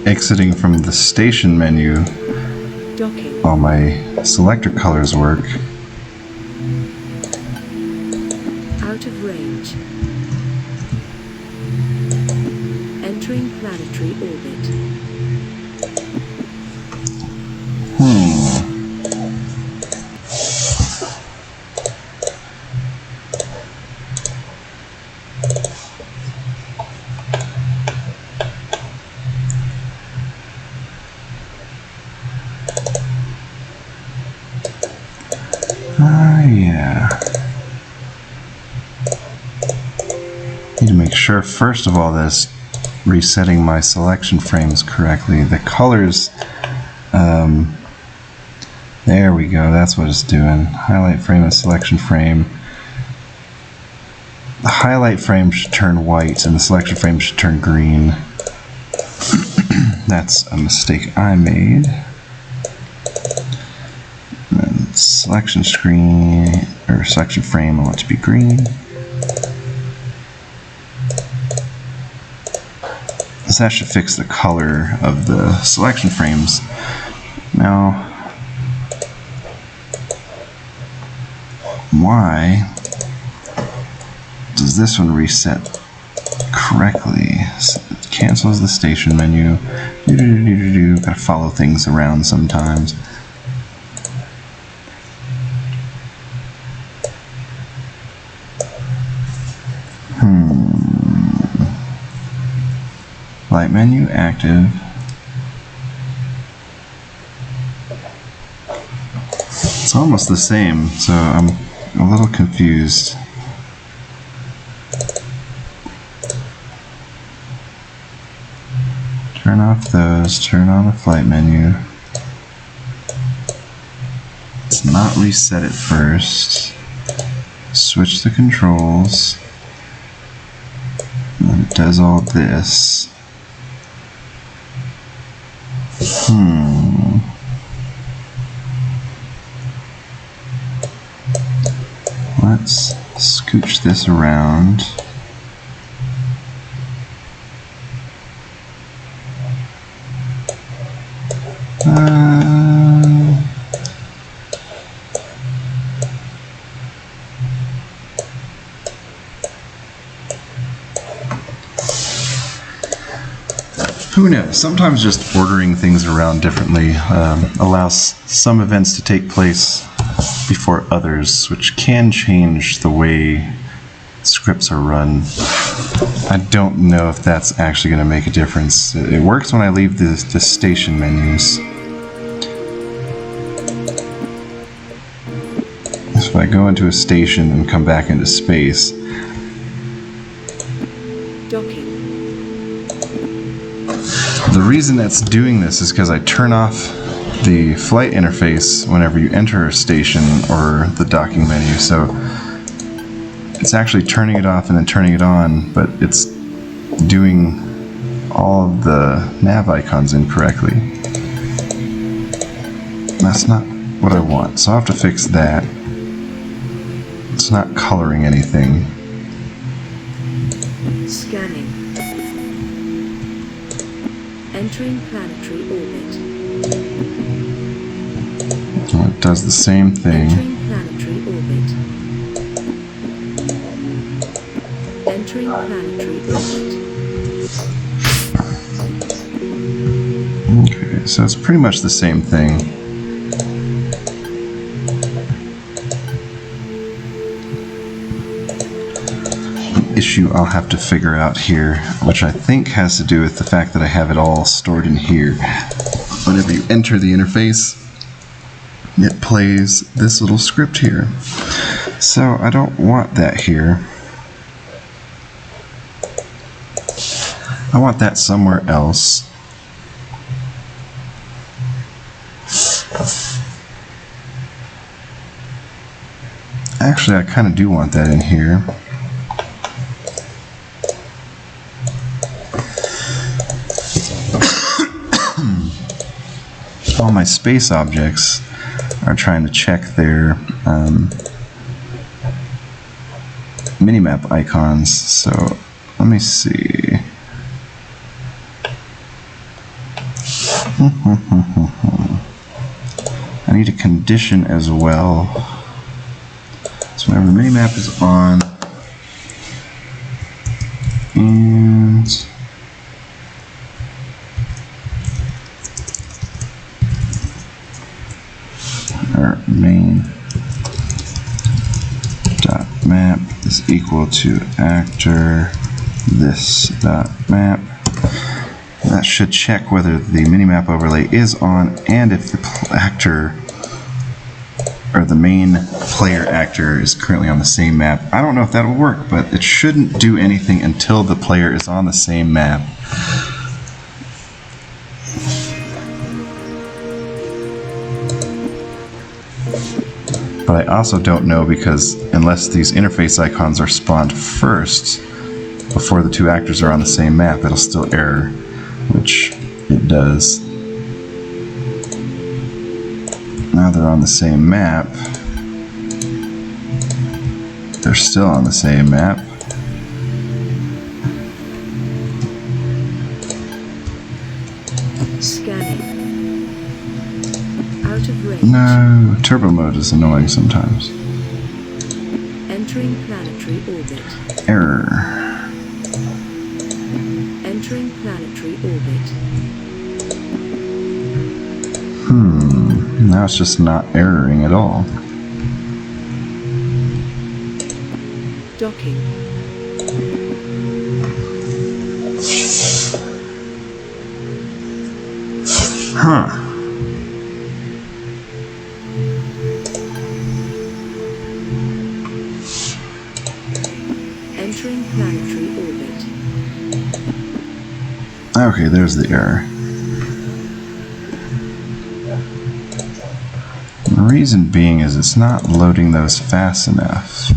Exiting from the station menu, Docking. all my selector colors work. Out of range. Entering planetary orbit. Yeah. Need to make sure, first of all, that it's resetting my selection frames correctly. The colors, there we go, that's what it's doing. Highlight frame and selection frame. The highlight frame should turn white and the selection frame should turn green. That's a mistake I made. Selection screen, or selection frame, I want to be green. So that should fix the color of the selection frames. Now, why does this one reset correctly? So it cancels the station menu. Gotta follow things around sometimes. Light menu active. It's almost the same, so I'm a little confused. Turn off those, turn on the flight menu. Let's not reset it first. Switch the controls. And it does all this. Let's scooch this around. Who knows? Sometimes just ordering things around differently allows some events to take place before others, which can change the way scripts are run. I don't know if that's actually going to make a difference. It works when I leave the station menus. If I go into a station and come back into space, Docking. the reason that's doing this is because I turn off the flight interface whenever you enter a station or the docking menu, so it's actually turning it off and then turning it on, but it's doing all of the nav icons incorrectly. That's not what I want, so I'll have to fix that. It's not coloring anything. Scanning. Entering planetary orbit. Well, it does the same thing. Entering planetary orbit. Entering planetary orbit. Okay, so it's pretty much the same thing. issue I'll have to figure out here, which I think has to do with the fact that I have it all stored in here. Whenever you enter the interface, it plays this little script here. So I don't want that here. I want that somewhere else. Actually, I kind of do want that in here. All my space objects are trying to check their minimap icons. So let me see. I need a condition as well. So whenever the minimap is on, and our main dot map is equal to actor this dot map. That should check whether the minimap overlay is on and if the actor or the main player actor is currently on the same map. I don't know if that will work, but it shouldn't do anything until the player is on the same map. But I also don't know because unless these interface icons are spawned first, before the two actors are on the same map, it'll still error, which it does. Now they're on the same map. They're still on the same map. Scanning. Out of range. No, turbo mode is annoying sometimes. Entering planetary orbit. Error. Entering planetary orbit. Now it's just not erroring at all. Docking. Huh. Entering planetary orbit. Okay, there's the error. The reason being is it's not loading those fast enough.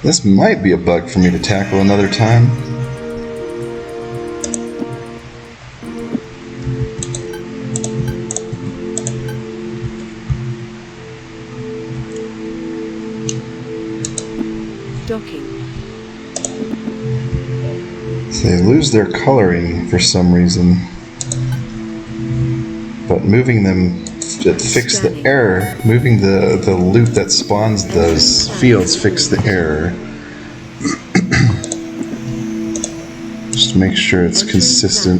This might be a bug for me to tackle another time. Docking. So they lose their coloring for some reason, but moving them to fix the error, moving the loop that spawns those fields fix the error. Just to make sure it's consistent.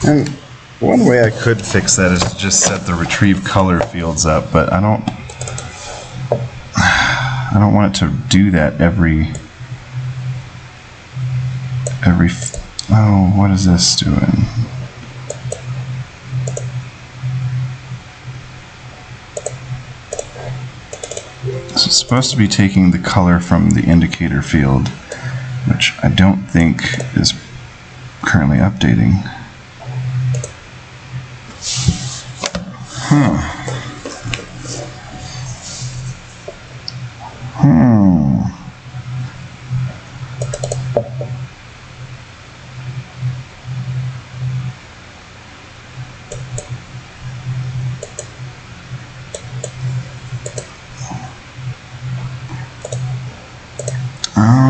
And one way I could fix that is to just set the retrieve color fields up, but I don't want it to do that every oh, what is this doing? So it's supposed to be taking the color from the indicator field, which I don't think is currently updating.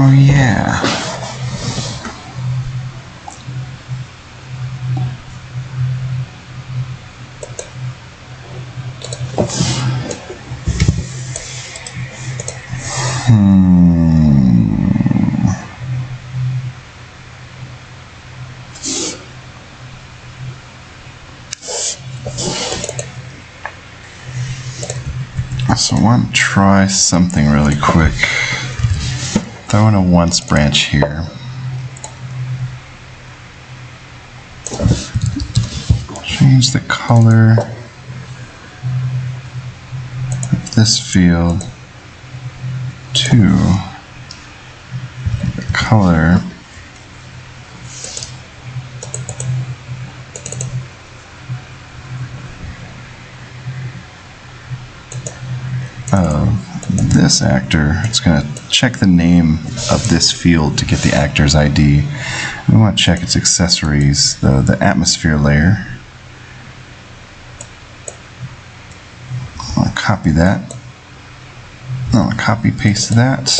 Oh yeah. So I want to try something really quick. Throw in a once branch here. Change the color of this field to the color of this actor. It's going to check the name of this field to get the actor's ID. We want to check its accessories, the atmosphere layer. I'll copy that. I'll copy paste that.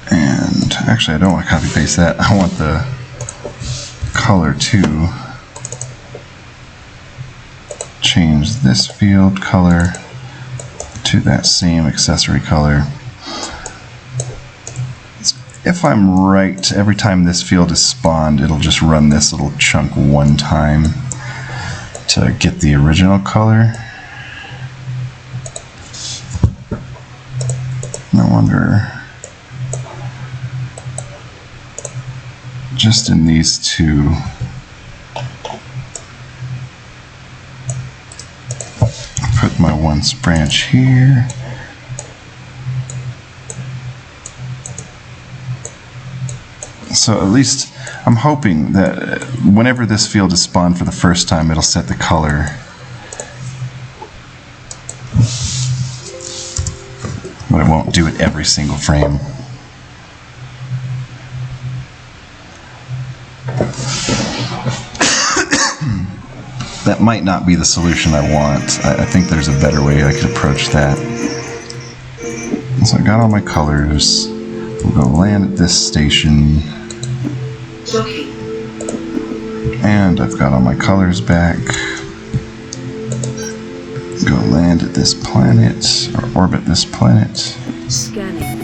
And actually I don't want to copy paste that. I want the color too. Change this field color to that same accessory color. If I'm right, every time this field is spawned, it'll just run this little chunk one time to get the original color. I wonder, just in these two, put my once branch here. So at least I'm hoping that whenever this field is spawned for the first time, it'll set the color. But it won't do it every single frame. That might not be the solution I want. I think there's a better way I could approach that. So I got all my colors. We'll go land at this station. Docking. And I've got all my colors back. Go land at this planet, or orbit this planet. Scanning.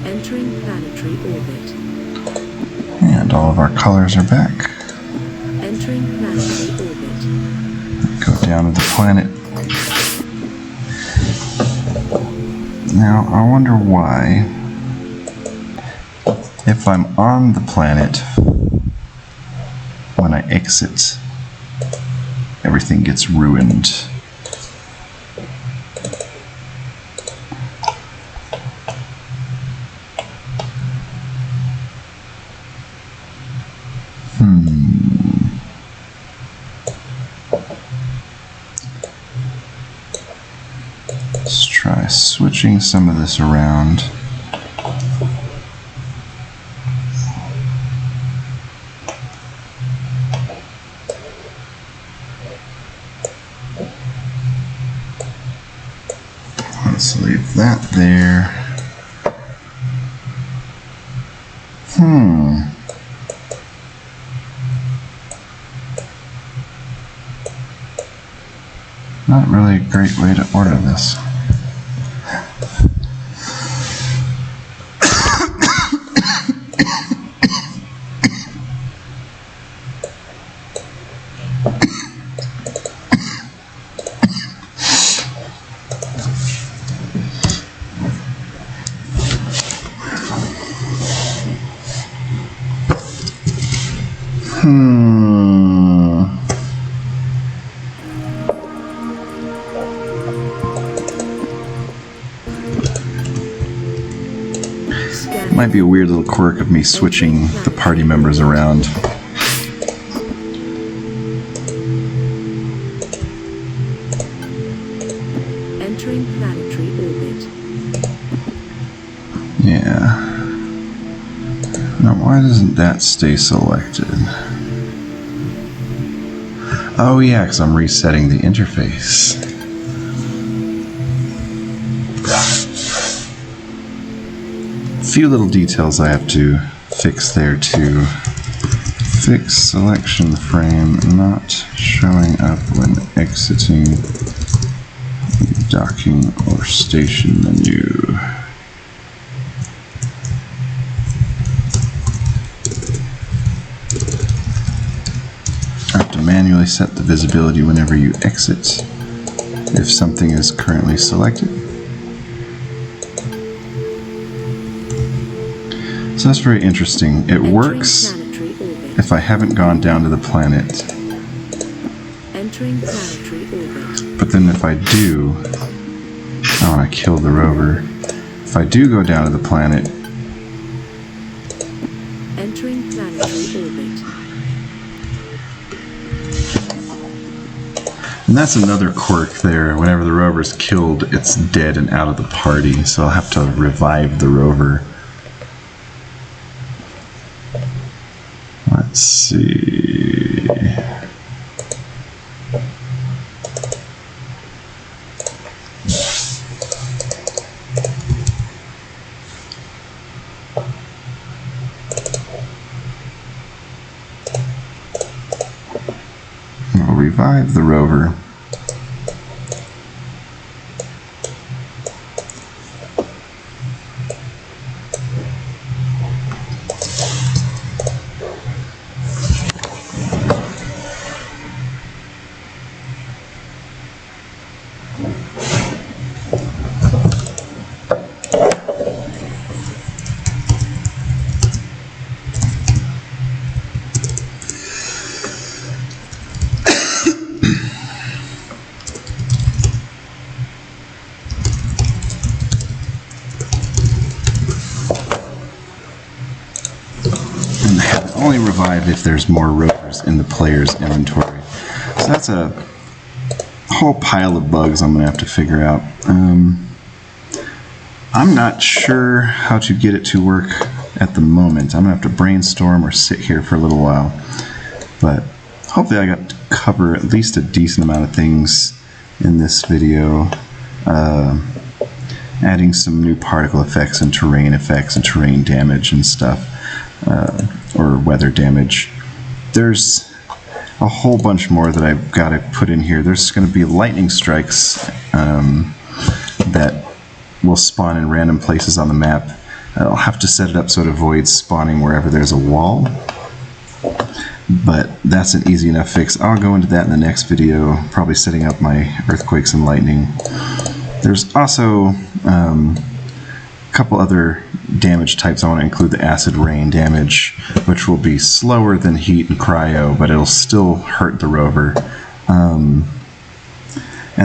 Entering planetary orbit. And all of our colors are back. Entering planetary orbit. Go down to the planet. Now, I wonder why, if I'm on the planet, when I exit, everything gets ruined. Let's try switching some of this around. Let's leave that there. Not really a great way to order this. Might be a weird little quirk of me switching the party members around. Entering planetary orbit. Yeah. Now why doesn't that stay selected? Oh yeah, because I'm resetting the interface. A few little details I have to fix there too. Fix selection frame not showing up when exiting docking or station menu. I have to manually set the visibility whenever you exit if something is currently selected. So that's very interesting. It works if I haven't gone down to the planet. Entering planetary orbit. But then if I do, I want to kill the rover. If I do go down to the planet, Entering planetary orbit. and that's another quirk there. Whenever the rover's killed, it's dead and out of the party. So I'll have to revive the rover. Let's see. I'll revive the rover. Only revive if there's more rovers in the player's inventory. So that's a whole pile of bugs I'm going to have to figure out. I'm not sure how to get it to work at the moment. I'm going to have to brainstorm or sit here for a little while. But hopefully I got to cover at least a decent amount of things in this video. Adding some new particle effects and terrain damage and stuff. Or weather damage. There's a whole bunch more that I've got to put in here. There's going to be lightning strikes that will spawn in random places on the map. I'll have to set it up so it avoids spawning wherever there's a wall. But that's an easy enough fix. I'll go into that in the next video, probably setting up my earthquakes and lightning. There's also a couple other damage types. I want to include the acid rain damage, which will be slower than heat and cryo, but it'll still hurt the rover. And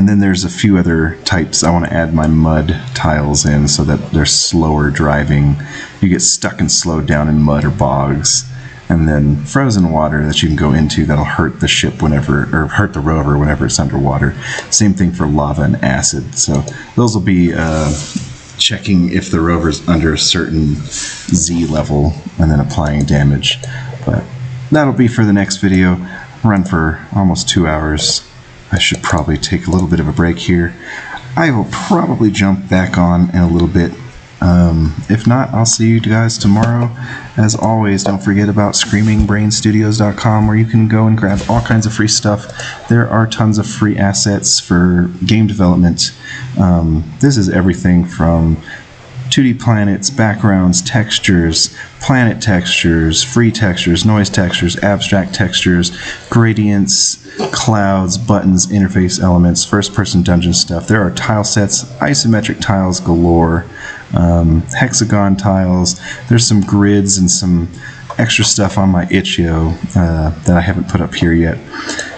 then there's a few other types. I want to add my mud tiles in so that they're slower driving. You get stuck and slowed down in mud or bogs. And then frozen water that you can go into that'll hurt the ship whenever, or hurt the rover whenever it's underwater. Same thing for lava and acid. So those will be checking if the rover's under a certain Z level and then applying damage. But that'll be for the next video. Run for almost 2 hours. I should probably take a little bit of a break here. I will probably jump back on in a little bit. If not, I'll see you guys tomorrow. As always, don't forget about screamingbrainstudios.com, where you can go and grab all kinds of free stuff. There are tons of free assets for game development. This is everything from 2D planets, backgrounds, textures, planet textures, free textures, noise textures, abstract textures, gradients, clouds, buttons, interface elements, first-person dungeon stuff. There are tile sets, isometric tiles galore, hexagon tiles. There's some grids and some extra stuff on my itch.io that I haven't put up here yet.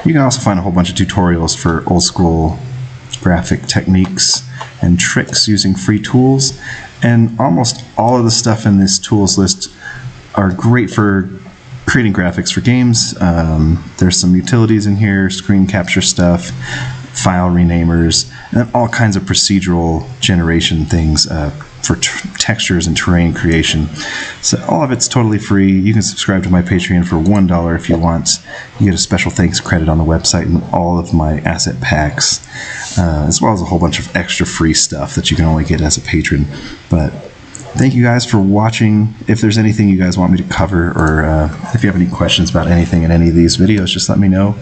You can also find a whole bunch of tutorials for old-school graphic techniques and tricks using free tools. And almost all of the stuff in this tools list are great for creating graphics for games. There's some utilities in here, screen capture stuff, file renamers, and all kinds of procedural generation things. for textures and terrain creation. So all of it's totally free. You can subscribe to my Patreon for $1 if you want. You get a special thanks credit on the website and all of my asset packs, as well as a whole bunch of extra free stuff that you can only get as a patron. But thank you guys for watching. If there's anything you guys want me to cover, or if you have any questions about anything in any of these videos, just let me know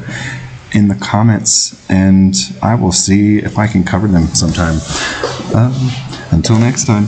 in the comments, and I will see if I can cover them sometime. Until next time.